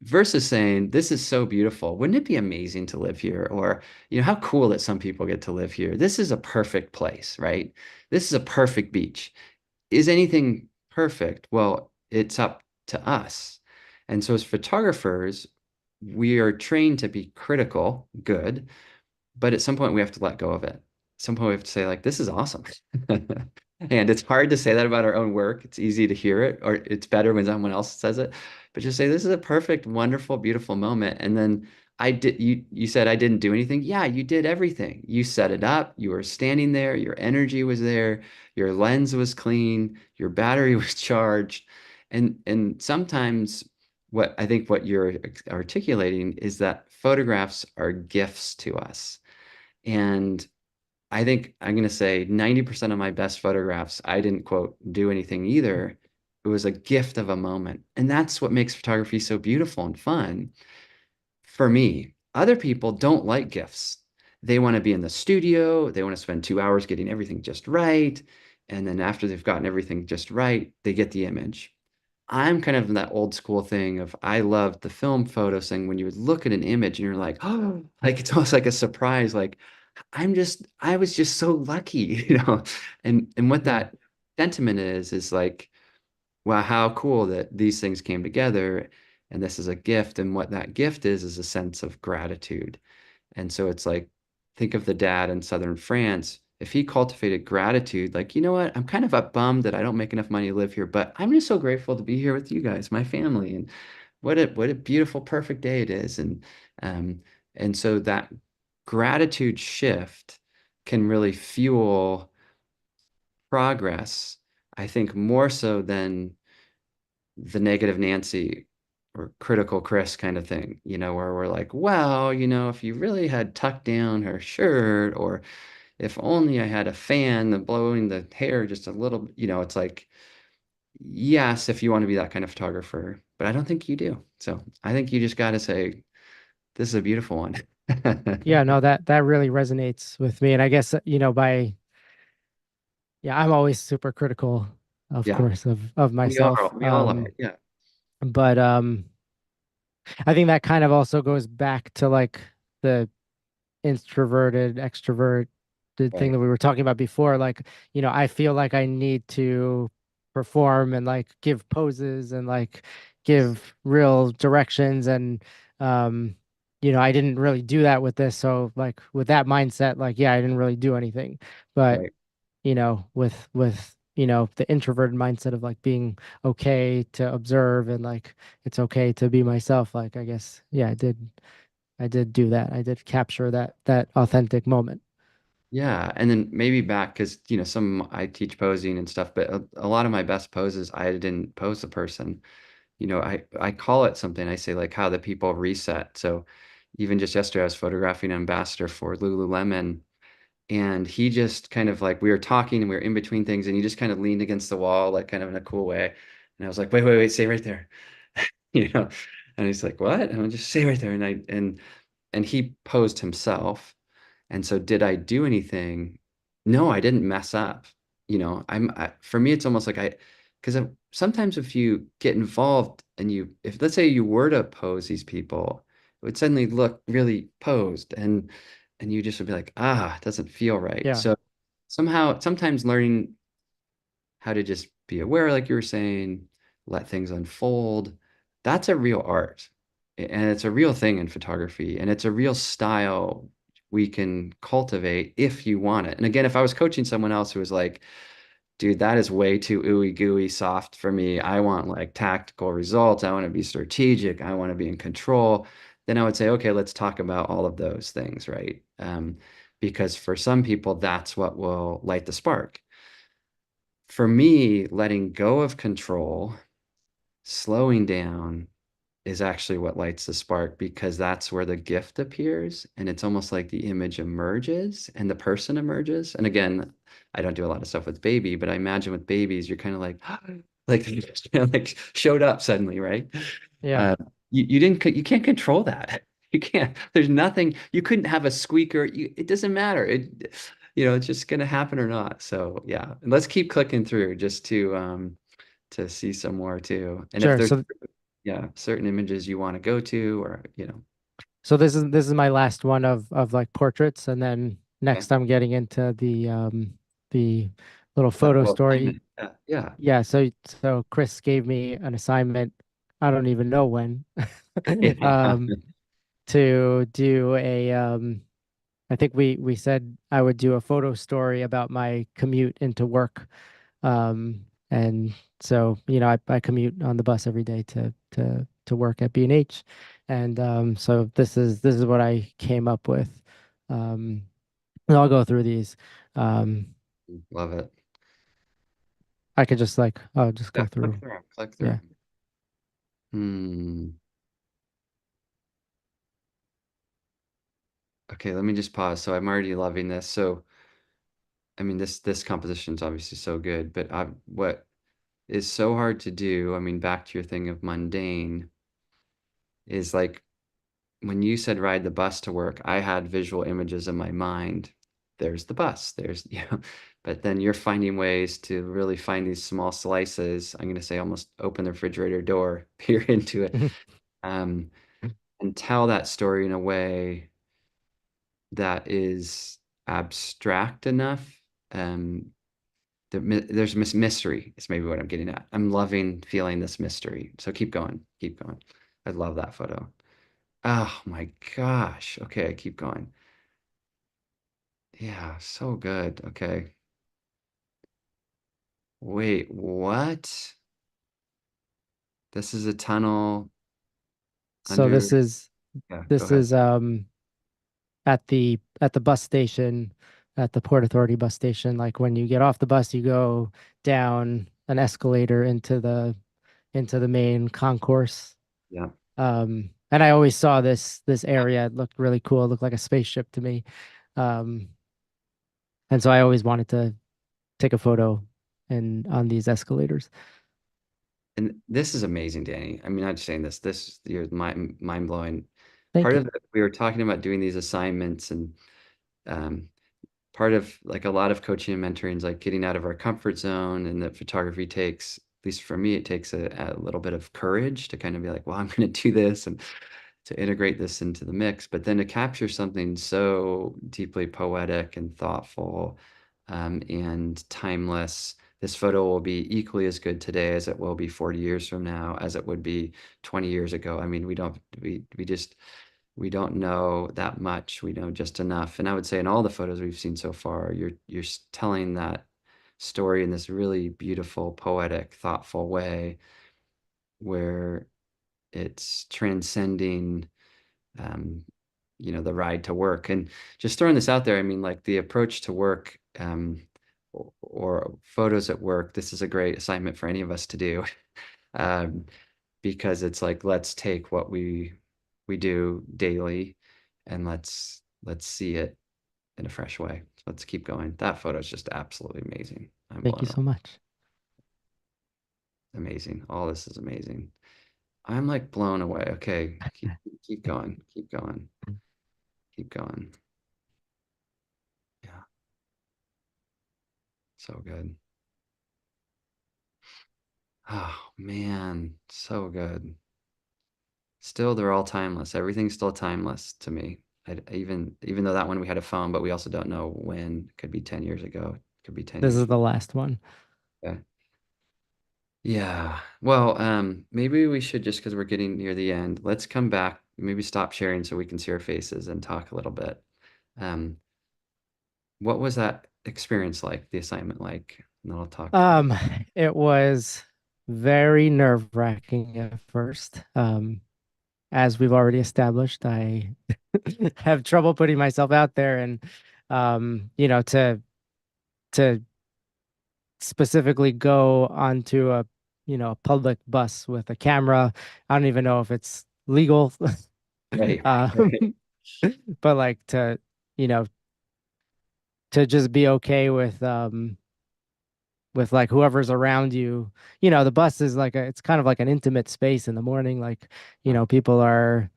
versus saying, this is so beautiful. Wouldn't it be amazing to live here? Or, how cool that some people get to live here. This is a perfect place, right? This is a perfect beach. Is anything perfect? Well, it's up to us. And so as photographers, we are trained to be critical, good, but at some point we have to let go of it. At some point we have to say like, this is awesome. And it's hard to say that about our own work. It's easy to hear it, or it's better when someone else says it. But just say, this is a perfect, wonderful, beautiful moment. And then you said I didn't do anything. Yeah, you did everything. You set it up, you were standing there, your energy was there, your lens was clean, your battery was charged. And sometimes what you're articulating is that photographs are gifts to us. And I think I'm going to say 90% of my best photographs, I didn't quote, do anything either. It was a gift of a moment. And that's what makes photography so beautiful and fun for me. Other people don't like gifts. They want to be in the studio, they want to spend 2 hours getting everything just right. And then after they've gotten everything just right, they get the image. I'm kind of in that old school thing of I love the film photo thing when you would look at an image and you're like, oh, like it's almost like a surprise, like I was just so lucky, And what Yeah. that sentiment is like, wow, how cool that these things came together and this is a gift. And what that gift is a sense of gratitude. And so it's like, think of the dad in southern France. If he cultivated gratitude, like, you know what, I'm kind of bummed that I don't make enough money to live here, but I'm just so grateful to be here with you guys, my family, and what a beautiful, perfect day it is. Um, and so that gratitude shift can really fuel progress, I think more so than the negative Nancy or critical Chris kind of thing, where we're like, well, if you really had tucked down her shirt, or if only I had a fan that blowing the hair just a little, it's like, yes, if you want to be that kind of photographer, but I don't think you do. So I think you just got to say, this is a beautiful one. Yeah, no, that really resonates with me. And I guess, yeah, I'm always super critical, of Yeah, course, of myself. we all are. Yeah. But I think that kind of also goes back to like the introverted, extroverted thing Right. that we were talking about before. Like, I feel like I need to perform and like give poses and like give real directions. And, um, I didn't really do that with this. So like with that mindset, like, yeah, I didn't really do anything. But, Right. with, the introverted mindset of like being okay to observe and like it's okay to be myself, like I guess, yeah, I did do that. I did capture that authentic moment. Yeah, and then maybe back because some I teach posing and stuff, but a lot of my best poses I didn't pose the person. I call it something. I say like how the people reset. So even just yesterday, I was photographing an ambassador for Lululemon, and he just kind of like we were talking and we were in between things, and he just kind of leaned against the wall, like kind of in a cool way. And I was like, wait, wait, wait, stay right there, you know. And he's like, what? And I'm just stay right there. And he posed himself. And so did I do anything? No, I didn't mess up. For me, it's almost like because sometimes if you get involved and if let's say you were to pose these people, it would suddenly look really posed and you just would be like, it doesn't feel right. Yeah, So sometimes learning how to just be aware, like you were saying, let things unfold. That's a real art. And it's a real thing in photography. And it's a real style we can cultivate if you want it. And again, if I was coaching someone else who was like, dude, that is way too ooey gooey soft for me. I want like tactical results. I want to be strategic. I want to be in control. Then I would say, okay, let's talk about all of those things, right? Because for some people, that's what will light the spark. For me, letting go of control, slowing down is actually what lights the spark because that's where the gift appears. And it's almost like the image emerges and the person emerges. And again, I don't do a lot of stuff with baby, but I imagine with babies, you're kind of like, like they just kind of like showed up suddenly, right? yeah, Uh, you can't control that. You can't, there's nothing, you couldn't have a squeaker. It doesn't matter. It's just going to happen or not. So yeah, and let's keep clicking through just to see some more too. And if sure. there's, So yeah, certain images you want to go to or. this is my last one of like portraits, and then Okay. next I'm getting into the little That photo little story. assignment. Yeah. Yeah. Yeah, so Chris gave me an assignment. I don't even know when. Yeah. um to do I think we said I would do a photo story about my commute into work. And so, I commute on the bus every day to work at B&H. And so this is what I came up with. Um, and I'll go through these. Um, Love it. I could just like, I'll just Yeah. go Click through. through 'em, click through Yeah. 'em. Hmm. Okay, let me just pause. So I'm already loving this. So I mean, this composition is obviously so good, but what is so hard to do, I mean, back to your thing of mundane, is like when you said ride the bus to work, I had visual images in my mind. There's the bus, but then you're finding ways to really find these small slices. I'm going to say almost open the refrigerator door, peer into it, um, and tell that story in a way that is abstract enough. Um, there's mystery is maybe what I'm getting at. I'm loving feeling this mystery. So keep going, keep going. I love that photo. Oh my gosh. Okay, keep going. Yeah, so good. Okay. Wait, what? This is a tunnel So under. Yeah, go this ahead. is at the bus station, at the Port Authority bus station. Like when you get off the bus, you go down an escalator into the main concourse. Yeah. And I always saw this area. It looked really cool. It looked like a spaceship to me. Um, and so I always wanted to take a photo and on these escalators. And this is amazing, Danny. I mean, not just saying this, you're mind blowing. Thank Part you. of it, we were talking about doing these assignments, and um, part of like a lot of coaching and mentoring is like getting out of our comfort zone, and that photography takes, at least for me, it takes a little bit of courage to kind of be like, well, I'm going to do this and to integrate this into the mix, but then to capture something so deeply poetic and thoughtful, and timeless. This photo will be equally as good today as it will be 40 years from now, as it would be 20 years ago. I mean, we don't know that much. We know just enough. And I would say in all the photos we've seen so far, you're telling that story in this really beautiful, poetic, thoughtful way where it's transcending, um, the ride to work. And just throwing this out there, I mean, like the approach to work, or photos at work, this is a great assignment for any of us to do. um, because it's like, let's take what we do daily and let's see it in a fresh way. Let's keep going. That photo is just absolutely amazing. I'm Thank blown you away. so much. Amazing. All this is amazing. I'm like blown away. Okay, keep going, keep going, keep going. Yeah, so good. Oh man, so good. Still, they're all timeless. Everything's still timeless to me. Even though that one we had a phone, but we also don't know when. Could be 10 years ago. Could be 10 This years is from the last one. now. Yeah. Well, maybe we should, just because we're getting near the end, let's come back, maybe stop sharing so we can see our faces and talk a little bit. Um, what was that experience like, the assignment like? And then I'll talk. Um, it was very nerve-wracking at first. As we've already established, I have trouble putting myself out there and to specifically go onto a public bus with a camera. I don't even know if it's legal. Right. Um, but like you know, to just be okay with like whoever's around you. The bus is like it's kind of like an intimate space in the morning. Like, Yeah. people are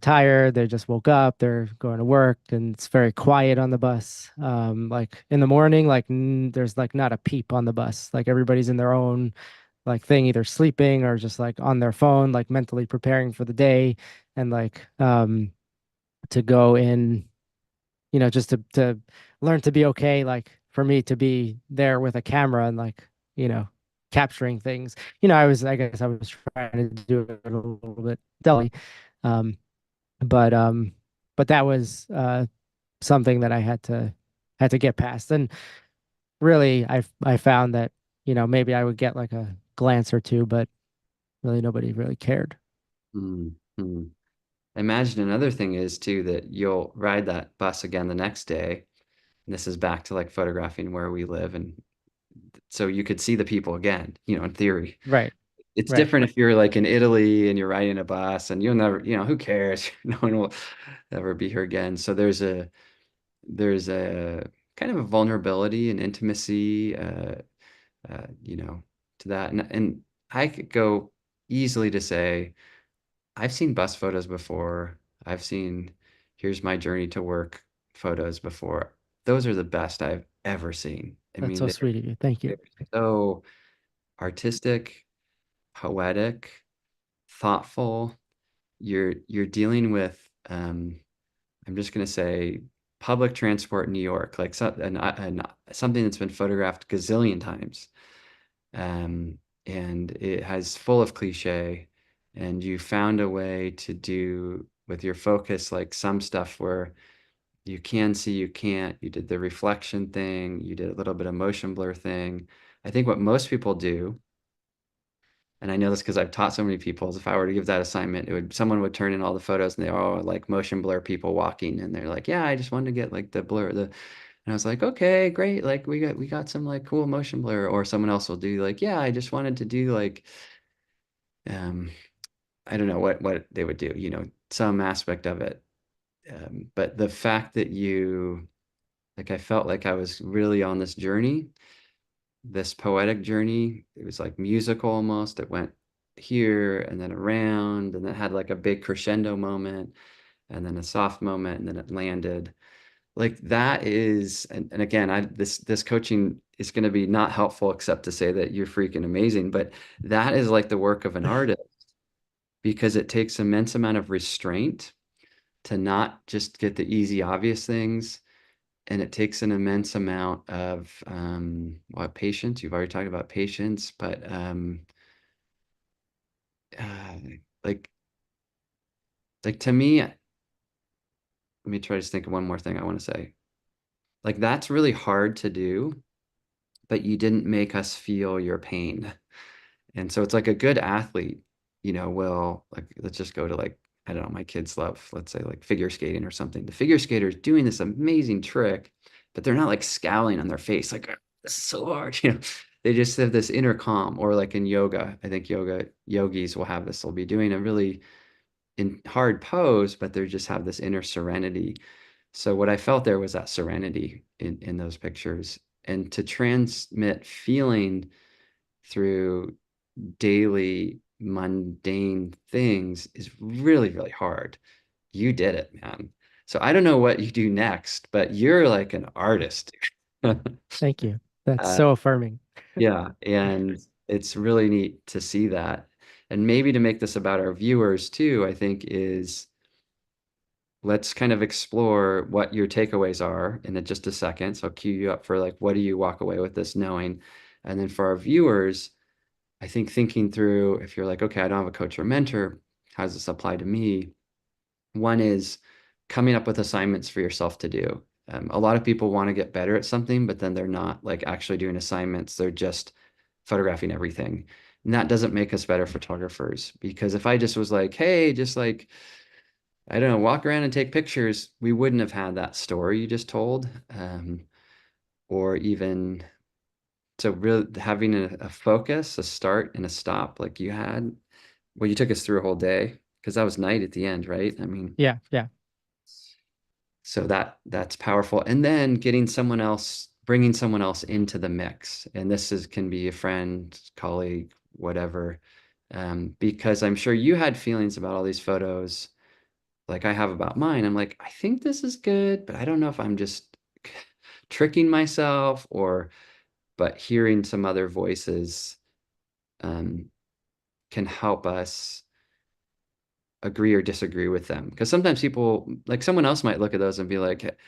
tired, they just woke up, they're going to work, and it's very quiet on the bus. Like in the morning, like there's like not a peep on the bus. Like everybody's in their own like thing, either sleeping or just like on their phone, like mentally preparing for the day. And like to go in, just to learn to be okay, like for me to be there with a camera and like, capturing things. I guess I was trying to do it a little bit deli. Um, but that was something that I had to get past. And really I found that, maybe I would get like a glance or two, but really nobody really cared. Mm-hmm. Imagine another thing is too that you'll ride that bus again the next day. And this is back to like photographing where we live, and so you could see the people again, in theory. Right. It's Right. different if you're like in Italy and you're riding a bus and you'll never, who cares? No one will ever be here again. So there's a kind of a vulnerability and intimacy, to that. And I could go easily to say, I've seen bus photos before. I've seen here's my journey to work photos before. Those are the best I've ever seen. I That's mean, so sweet of you. Thank you. they're so artistic, poetic, thoughtful. You're dealing with, I'm just gonna say, public transport in New York, like something that's been photographed gazillion times. And it has full of cliche, and you found a way to do with your focus, like some stuff where you can see, you can't. You did the reflection thing, you did a little bit of motion blur thing. I think what most people do, and I know this because I've taught so many people, is if I were to give that assignment, someone would turn in all the photos and they're all like motion blur people walking, and they're like, yeah, I just wanted to get like the blur, and I was like, okay, great. Like we got some like cool motion blur. Or someone else will do like, yeah, I just wanted to do like, um, I don't know what they would do, some aspect of it. But the fact that I felt like I was really on this journey, this poetic journey. It was like musical almost. It went here and then around, and then had like a big crescendo moment, and then a soft moment, and then it landed. Like that is, and again, this coaching is going to be not helpful except to say that you're freaking amazing, but that is like the work of an artist because it takes immense amount of restraint to not just get the easy, obvious things. And it takes an immense amount of patience. You've already talked about patience, but uh, like to me, let me try to think of one more thing I want to say. Like that's really hard to do, but you didn't make us feel your pain. And so it's like a good athlete, will like, let's just go to like, I don't know, my kids love, let's say like figure skating or something. The figure skater is doing this amazing trick, but they're not like scowling on their face, like, "Oh, this is so hard." They just have this inner calm. Or like in yoga, I think yogis will have this. They'll be doing a really in hard pose, but they just have this inner serenity. So what I felt there was that serenity in those pictures. And to transmit feeling through daily mundane things is really, really hard. You did it, man. So I don't know what you do next, but you're like an artist. Thank you. That's Uh, so affirming. yeah, and it's really neat to see that. And maybe to make this about our viewers too, I think is let's kind of explore what your takeaways are in just a second. So I'll cue you up for like, what do you walk away with this knowing? And then for our viewers, I think thinking through if you're like, okay, I don't have a coach or mentor, how does this apply to me? One is coming up with assignments for yourself to do. A lot of people want to get better at something, but then they're not like actually doing assignments. They're just photographing everything. And that doesn't make us better photographers because if I just was like, hey, just like, I don't know, walk around and take pictures, we wouldn't have had that story you just told. Or even so really having a focus, a start and a stop like you had. Well, you took us through a whole day because that was night at the end, right? I mean, Yeah, yeah. so that's powerful. And then getting someone else, bringing someone else into the mix. And this can be a friend, colleague, whatever. Because I'm sure you had feelings about all these photos like I have about mine. I'm like, I think this is good, but I don't know if I'm just tricking myself but hearing some other voices um, can help us agree or disagree with them. Because sometimes people, like someone else might look at those and be like,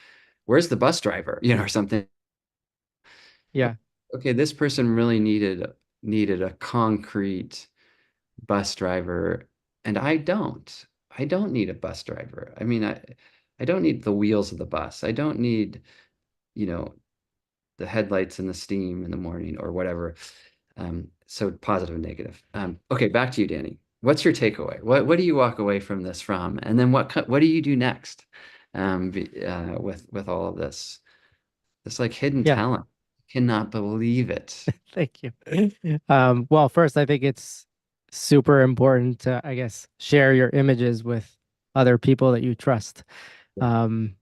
where's the bus driver? Or something. Yeah. Okay, this person really needed a concrete bus driver, and I don't. I don't need a bus driver. I mean, I don't need the wheels of the bus. I don't need, you know, the headlights and the steam in the morning or whatever. So positive and negative. Okay, back to you, Danny. What's your takeaway? What do you walk away from this from? And then what do you do next with all of this? This like hidden Yeah. talent. Cannot believe it. Thank you. Well, first, I think it's super important to, I guess, share your images with other people that you trust. Yeah. Um,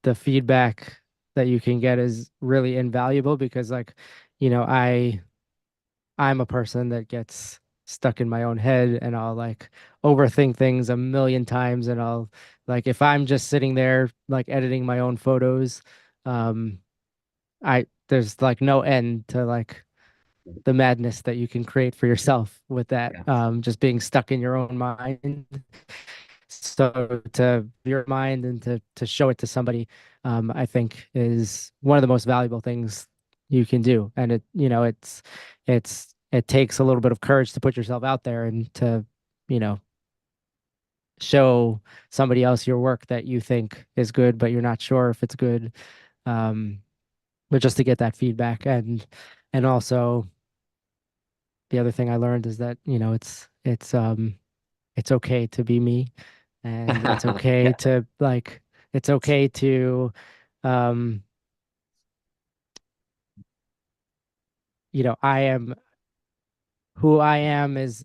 the feedback that you can get is really invaluable because, like, I'm a person that gets stuck in my own head and I'll like overthink things a million times and I'll like if I'm just sitting there like editing my own photos, um, I there's like no end to like the madness that you can create for yourself with that Yeah. just being stuck in your own mind. So to your mind and to show it to somebody, I think is one of the most valuable things you can do. And it takes a little bit of courage to put yourself out there and to, you know, show somebody else your work that you think is good, but you're not sure if it's good. Um, but just to get that feedback and also the other thing I learned is that, it's okay to be me and it's okay Yeah. to like it's okay to um I am who I am is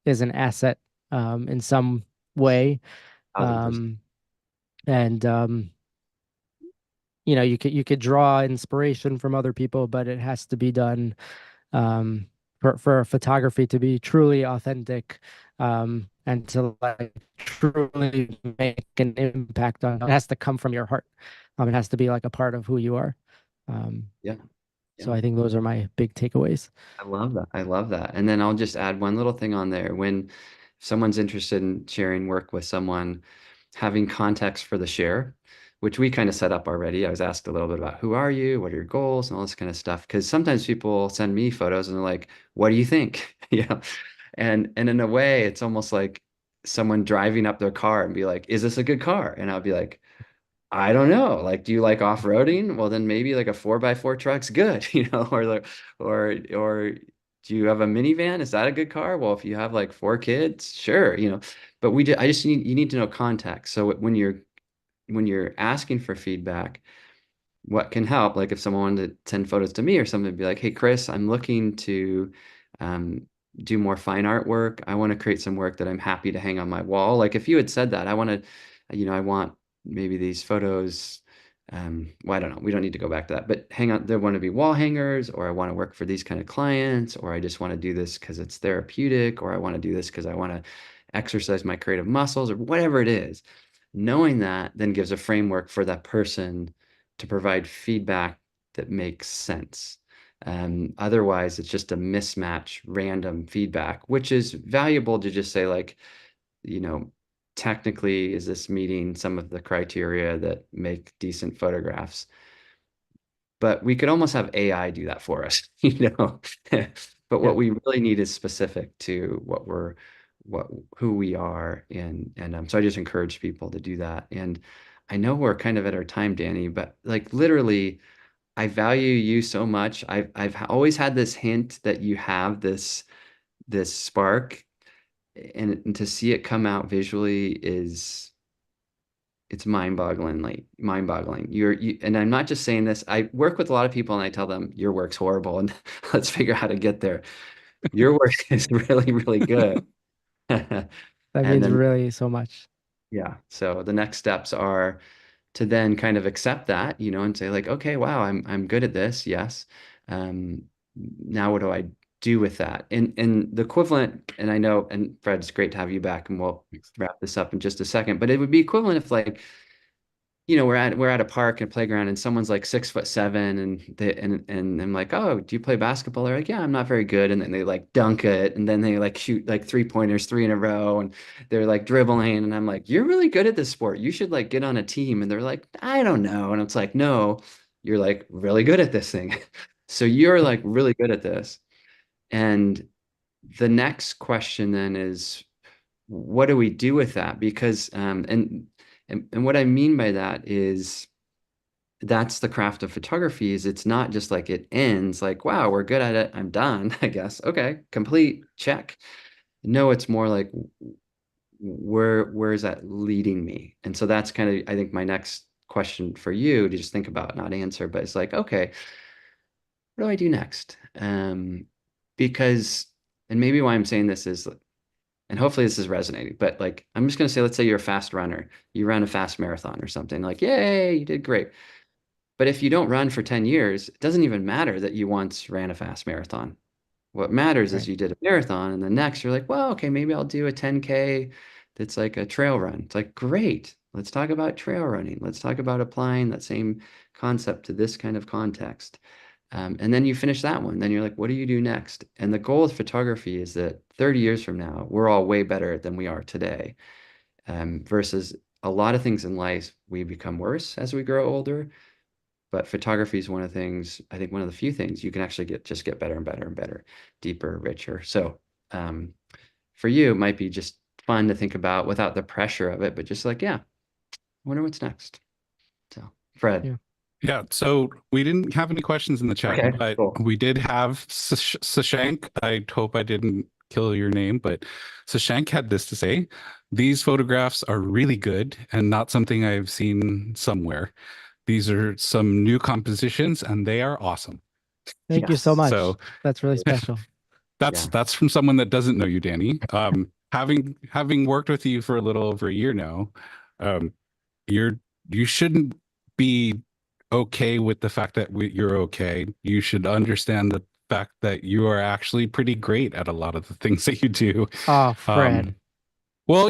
is an asset in some way. 1000%. And you know, you could draw inspiration from other people, but it has to be done for photography to be truly authentic, and to like truly make an impact on. It has to come from your heart. It has to be like a part of who you are. Um, Yeah. so Yeah. I think those are my big takeaways. I love that. I love that. And then I'll just add one little thing on there. When someone's interested in sharing work with someone, having context for the share, which we kind of set up already. I was asked a little bit about who are you, what are your goals, and all this kind of stuff. Because sometimes people send me photos and they're like, "What do you think?" You know, and in a way, it's almost like someone driving up their car and be like, "Is this a good car?" And I'll be like, I don't know. Like, do you like off-roading? Well, then maybe like a 4x4 truck's good, you know, or do you have a minivan? Is that a good car? Well, if you have like 4 kids, sure, you know. But I just need you need to know context. So when you're asking for feedback, what can help, like if someone wanted to send photos to me or something, be like, hey, Chris, I'm looking to um, do more fine art work. I want to create some work that I'm happy to hang on my wall. Like if you had said that, I want to, you know, I want maybe these photos. Well, I don't know. We don't need to go back to that, but hang on, there want to be wall hangers, or I want to work for these kind of clients, or I just want to do this because it's therapeutic, or I want to do this because I want to exercise my creative muscles, or whatever it is. Knowing that then gives a framework for that person to provide feedback that makes sense. Otherwise, it's just a mismatch, random feedback, which is valuable to just say, like, you know, technically, is this meeting some of the criteria that make decent photographs? But we could almost have AI do that for us, you know. But Yeah. what we really need is specific to who we are, and so I just encourage people to do that. And I know we're kind of at our time, Danny, but like literally, I value you so much. I've always had this hint that you have this spark, and to see it come out visually is it's mind-boggling. And I'm not just saying this. I work with a lot of people and I tell them your work's horrible and let's figure out how to get there. Your work is really, really good. That And means then, really so much. yeah, so the next steps are to then kind of accept that, you know, and say like, okay, wow, I'm good at this. Yes. Um, Now what do I do with that? And the equivalent, and I know, and Fred, it's great to have you back, and we'll wrap this up in just a second, but it would be equivalent if like, you know, we're at a park and playground and someone's like 6'7" and I'm like, oh, do you play basketball? They're like, yeah, I'm not very good. And then they like dunk it and then they like shoot like 3-pointers, 3 in a row, and they're like dribbling. And I'm like, you're really good at this sport. You should like get on a team. And they're like, I don't know. And it's like, no, you're like really good at this thing. So you're like really good at this. And the next question then is, what do we do with that? Because and what I mean by that is that's the craft of photography. Is it's not just like it ends like, wow, we're good at it, I'm done, I guess. Okay, complete, check. No, it's more like where is that leading me? And so that's kind of, I think, my next question for you to just think about, not answer, but it's like, okay, what do I do next? Because, and maybe why I'm saying this is, and hopefully this is resonating, but like, I'm just going to say, let's say you're a fast runner, you run a fast marathon or something, like, yay, you did great. But if you don't run for 10 years, it doesn't even matter that you once ran a fast marathon. What matters is Right. you did a marathon, and the next you're like, well, okay, maybe I'll do a 10K that's like a trail run. It's like, great. Let's talk about trail running. Let's talk about applying that same concept to this kind of context. And then you finish that one. Then you're like, what do you do next? And the goal of photography is that 30 years from now, we're all way better than we are today. Versus a lot of things in life, we become worse as we grow older. But photography is one of the things, I think one of the few things you can actually get better and better and better, deeper, richer. So for you, it might be just fun to think about without the pressure of it, but just like, yeah, I wonder what's next. So, Fred. Yeah. Yeah, so we didn't have any questions in the chat, Okay, but cool. we did have Sashank. I hope I didn't kill your name, but Sashank had this to say: these photographs are really good and not something I've seen somewhere. These are some new compositions and they are awesome. Thank you so Yes. much. So That's really special. That's from someone that doesn't know you, Danny. Having worked with you for a little over a year now, um, you shouldn't be okay with the fact that you're okay. You should understand the fact that you are actually pretty great at a lot of the things that you do. Oh, Fred. Um, well,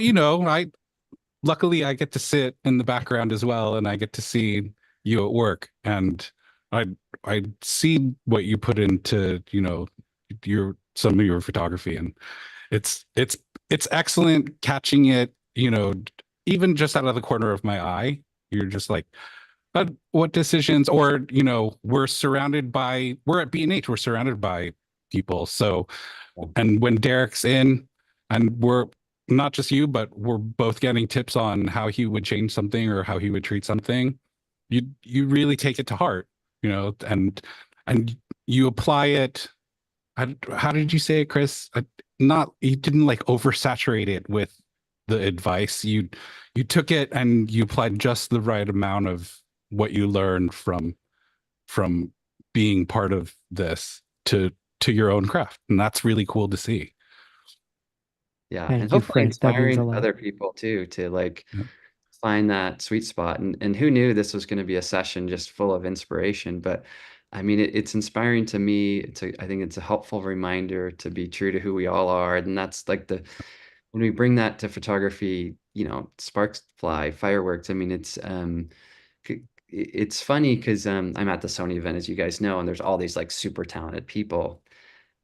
luckily I get to sit in the background as well, and I get to see you at work, and I I see what you put into, some of your photography, and it's excellent catching it, even just out of the corner of my eye. You're just like, but what decisions, or we're at B&H, we're surrounded by people. So, and when Derek's in, and we're not just you, but we're both getting tips on how he would change something or how he would treat something, you really take it to heart, and you apply it. How did you say it, Chris? Not, you didn't like oversaturate it with the advice. You took it and you applied just the right amount of what you learned from being part of this to your own craft, and that's really cool to see. Yeah, Thank and you, hopefully Fred. That means a inspiring lot. other people too to like Yeah. find that sweet spot. And who knew this was going to be a session just full of inspiration? But I mean, it's inspiring to me. I think it's a helpful reminder to be true to who we all are, and that's like when we bring that to photography, sparks fly, fireworks. I mean, it's funny because I'm at the Sony event, as you guys know, and there's all these like super talented people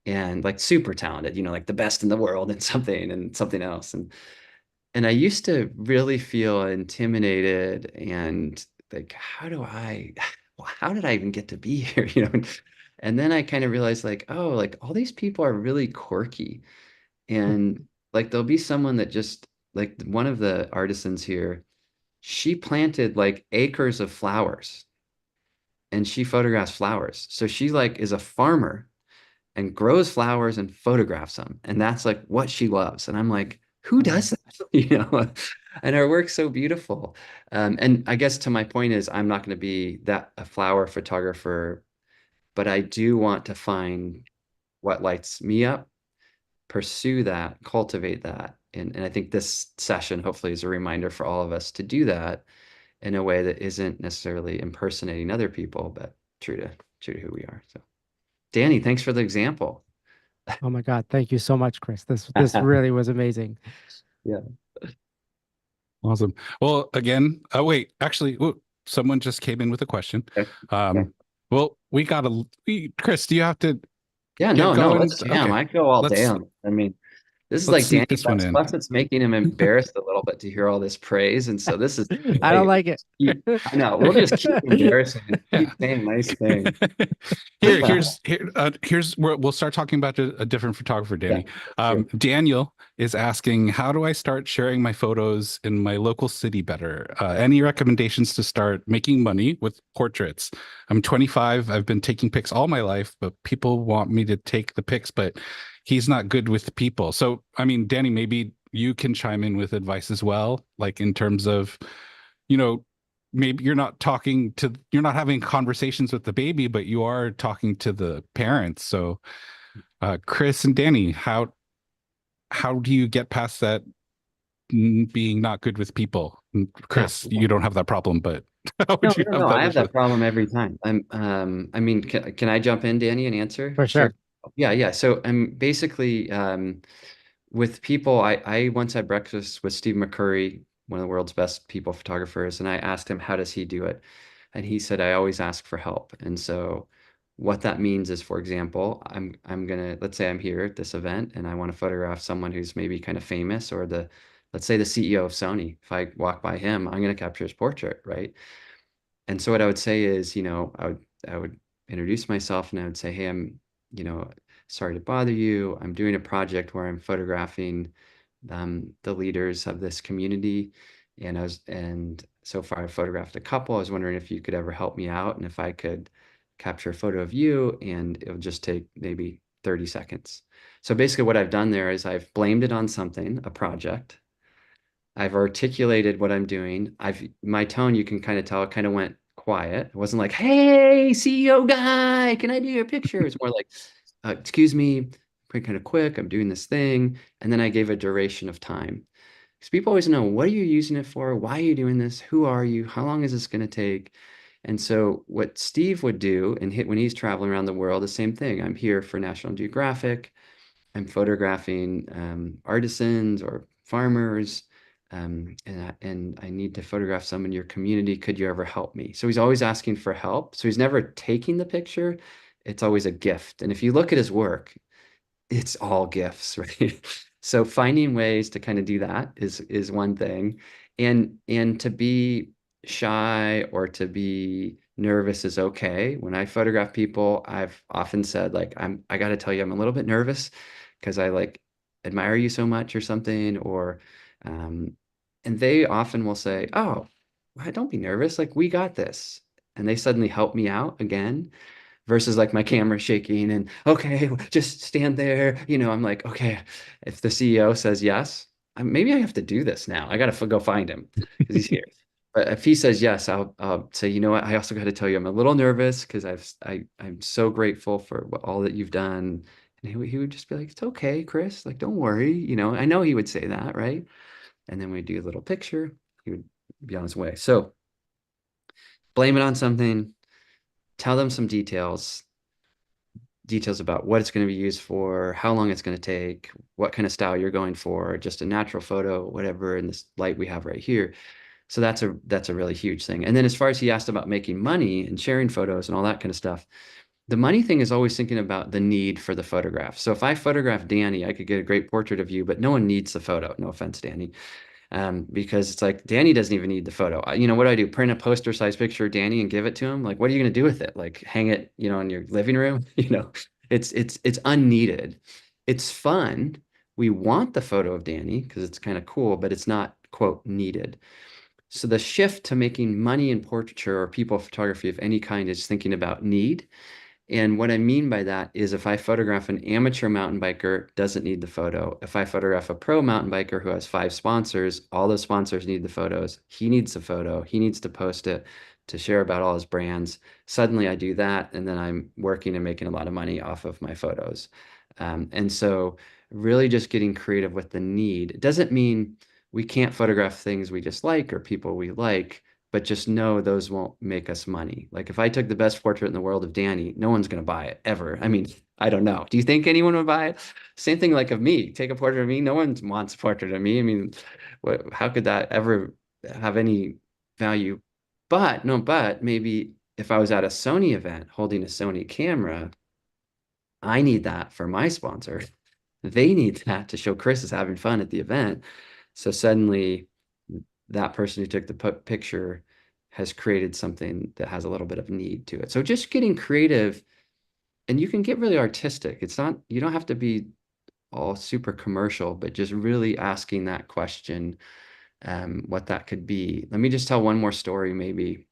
and like super talented, like the best in the world and something else. And I used to really feel intimidated and like, how did I even get to be here? And then I kind of realized like, oh, like all these people are really quirky. And like there'll be someone that just like one of the artisans here, she planted like acres of flowers and she photographs flowers. So she like is a farmer and grows flowers and photographs them. And that's like what she loves. And I'm like, who does that? And our work's so beautiful. And I guess to my point is I'm not going to be a flower photographer, but I do want to find what lights me up, pursue that, cultivate that. And I think this session hopefully is a reminder for all of us to do that in a way that isn't necessarily impersonating other people, but true to who we are. So Danny, thanks for the example. Oh my God. Thank you so much, Chris. This really was amazing. Yeah. Awesome. Well, again, wait, actually, someone just came in with a question. Okay. Well, Chris, do you have to Yeah, get no, going? let's jam. Okay. I go all day Let's on. I mean, this is let's like sneak Danny this one in. plus it's making him embarrassed a little bit to hear all this praise. And so this is I don't like it. I know. We'll just keep embarrassing and keep saying nice things. Here's where we'll start talking about a different photographer, Danny. Sure. Daniel is asking, how do I start sharing my photos in my local city better? Any recommendations to start making money with portraits? I'm 25. I've been taking pics all my life, but people want me to take the pics, but he's not good with people. So, I mean, Danny, maybe you can chime in with advice as well, like in terms of, maybe you're not having conversations with the baby, but you are talking to the parents. So, Chris and Danny, how do you get past that being not good with people? Chris, you don't have that problem, but how would you have that? I have that problem every time. I mean, can I jump in, Danny, and answer? For sure. Yeah. So I'm basically with people. I once had breakfast with Steve McCurry, one of the world's best people photographers, and I asked him how does he do it, and he said I always ask for help. And so what that means is, for example, let's say I'm here at this event and I want to photograph someone who's maybe kind of famous, or let's say the CEO of Sony. If I walk by him, I'm going to capture his portrait, right? And so what I would say is, I would introduce myself and I would say, hey, I'm, sorry to bother you. I'm doing a project where I'm photographing the leaders of this community. And so far I've photographed a couple. I was wondering if you could ever help me out and if I could capture a photo of you, and it'll just take maybe 30 seconds. So basically what I've done there is I've blamed it on something, a project. I've articulated what I'm doing. My tone, you can kind of tell, it kind of went quiet. It wasn't like, hey, CEO guy, can I do your picture? It's more like, excuse me, pretty kind of quick. I'm doing this thing. And then I gave a duration of time. Because people always know, what are you using it for? Why are you doing this? Who are you? How long is this going to take? And so what Steve would do and when he's traveling around the world, the same thing. I'm here for National Geographic. I'm photographing artisans or farmers, and I need to photograph some in your community. Could you ever help me? So he's always asking for help. So he's never taking the picture. It's always a gift. And if you look at his work, it's all gifts, right? So finding ways to kind of do that is one thing. And to be shy or to be nervous is okay. When I photograph people, I've often said, like, I got to tell you, I'm a little bit nervous because I like admire you so much or something, or and they often will say, oh, well, don't be nervous, like we got this. And they suddenly help me out again versus like my camera shaking and okay, just stand there. I'm like, okay, if the CEO says yes, maybe I have to do this now. I got to go find him because he's here. But if he says yes, I'll say, you know what? I also got to tell you, I'm a little nervous because I'm so grateful for all that you've done. And he would just be like, it's okay, Chris. Like, don't worry. I know he would say that, right? And then we do a little picture. He would be on his way. So blame it on something. Tell them some details about what it's going to be used for, how long it's going to take, what kind of style you're going for, just a natural photo, whatever, in this light we have right here. So that's a really huge thing. And then as far as he asked about making money and sharing photos and all that kind of stuff, the money thing is always thinking about the need for the photograph. So if I photograph Danny, I could get a great portrait of you, but no one needs the photo. No offense, Danny. Because it's like Danny doesn't even need the photo. What do I do? Print a poster size picture of Danny and give it to him? Like, what are you going to do with it? Like, hang it, in your living room? It's unneeded. It's fun. We want the photo of Danny because it's kind of cool, but it's not, quote, needed. So the shift to making money in portraiture or people photography of any kind is thinking about need. And what I mean by that is if I photograph an amateur mountain biker, doesn't need the photo. If I photograph a pro mountain biker who has 5 sponsors, all those sponsors need the photos. He needs the photo. He needs to post it to share about all his brands. Suddenly I do that, and then I'm working and making a lot of money off of my photos. And so really just getting creative with the need. It doesn't mean we can't photograph things we just like or people we like, but just know those won't make us money. Like if I took the best portrait in the world of Danny, no one's going to buy it ever. I mean, I don't know. Do you think anyone would buy it? Same thing like of me. Take a portrait of me. No one wants a portrait of me. I mean, how could that ever have any value? But maybe if I was at a Sony event holding a Sony camera, I need that for my sponsor. They need that to show Chris is having fun at the event. So suddenly that person who took the picture has created something that has a little bit of need to it. So just getting creative, and you can get really artistic. You don't have to be all super commercial, but just really asking that question, what that could be. Let me just tell one more story, maybe.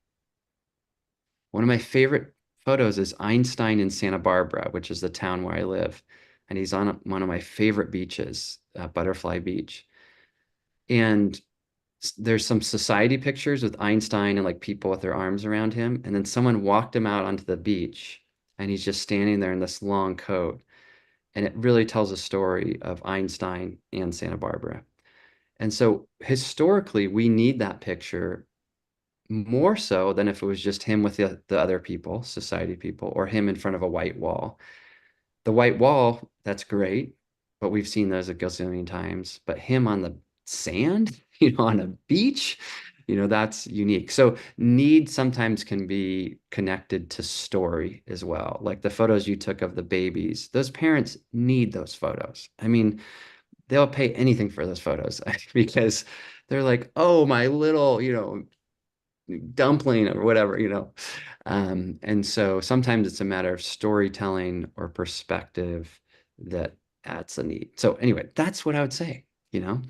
One of my favorite photos is Einstein in Santa Barbara, which is the town where I live. And he's on one of my favorite beaches, Butterfly Beach. And there's some society pictures with Einstein and like people with their arms around him. And then someone walked him out onto the beach and he's just standing there in this long coat. And it really tells a story of Einstein and Santa Barbara. And so historically, we need that picture more so than if it was just him with the other people, society people, or him in front of a white wall. The white wall, that's great, but we've seen those a gazillion times. But him on the sand, on a beach, that's unique. So need sometimes can be connected to story as well. Like the photos you took of the babies, those parents need those photos. I mean, they'll pay anything for those photos because they're like, oh, my little, dumpling or whatever, and so sometimes it's a matter of storytelling or perspective that adds a need. So anyway, that's what I would say. All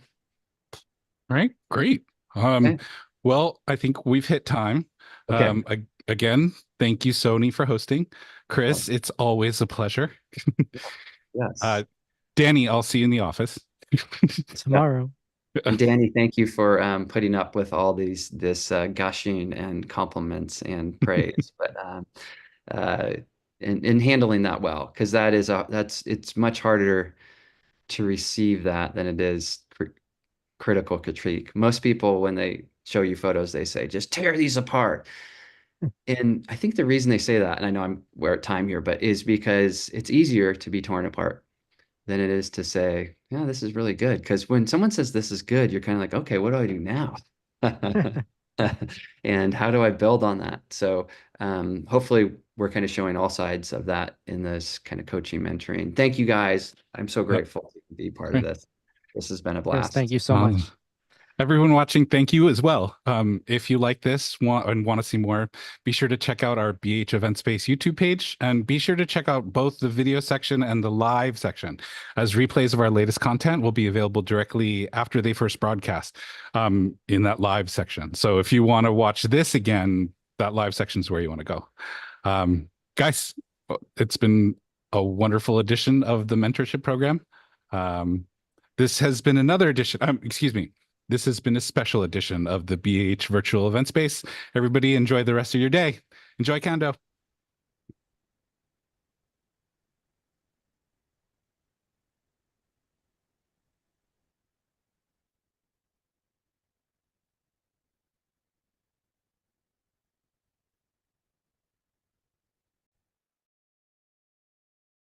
right, great. Okay. Well, I think we've hit time. Okay. Again, thank you, Sony, for hosting. Chris, it's always a pleasure. Yes. Danny, I'll see you in the office Tomorrow. And Danny, thank you for putting up with all this gushing and compliments and praise. But and handling that well, because it's much harder to receive that than it is critical critique. Most people, when they show you photos, they say, just tear these apart. And I think the reason they say that, and I know we're at time here, but is because it's easier to be torn apart than it is to say, yeah, this is really good. Because when someone says this is good, you're kind of like, okay, what do I do now? And how do I build on that? So hopefully we're kind of showing all sides of that in this kind of coaching, mentoring. Thank you guys. I'm so grateful to be part of this. This has been a Of course, blast. thank you so much. Everyone watching, thank you as well. If you like this and want to see more, be sure to check out our BH Event Space YouTube page, and be sure to check out both the video section and the live section, as replays of our latest content will be available directly after they first broadcast in that live section. So if you want to watch this again, that live section is where you want to go. Guys, it's been a wonderful edition of the mentorship program. This has been another edition, this has been a special edition of the BH Virtual Event Space. Everybody enjoy the rest of your day. Enjoy Kando.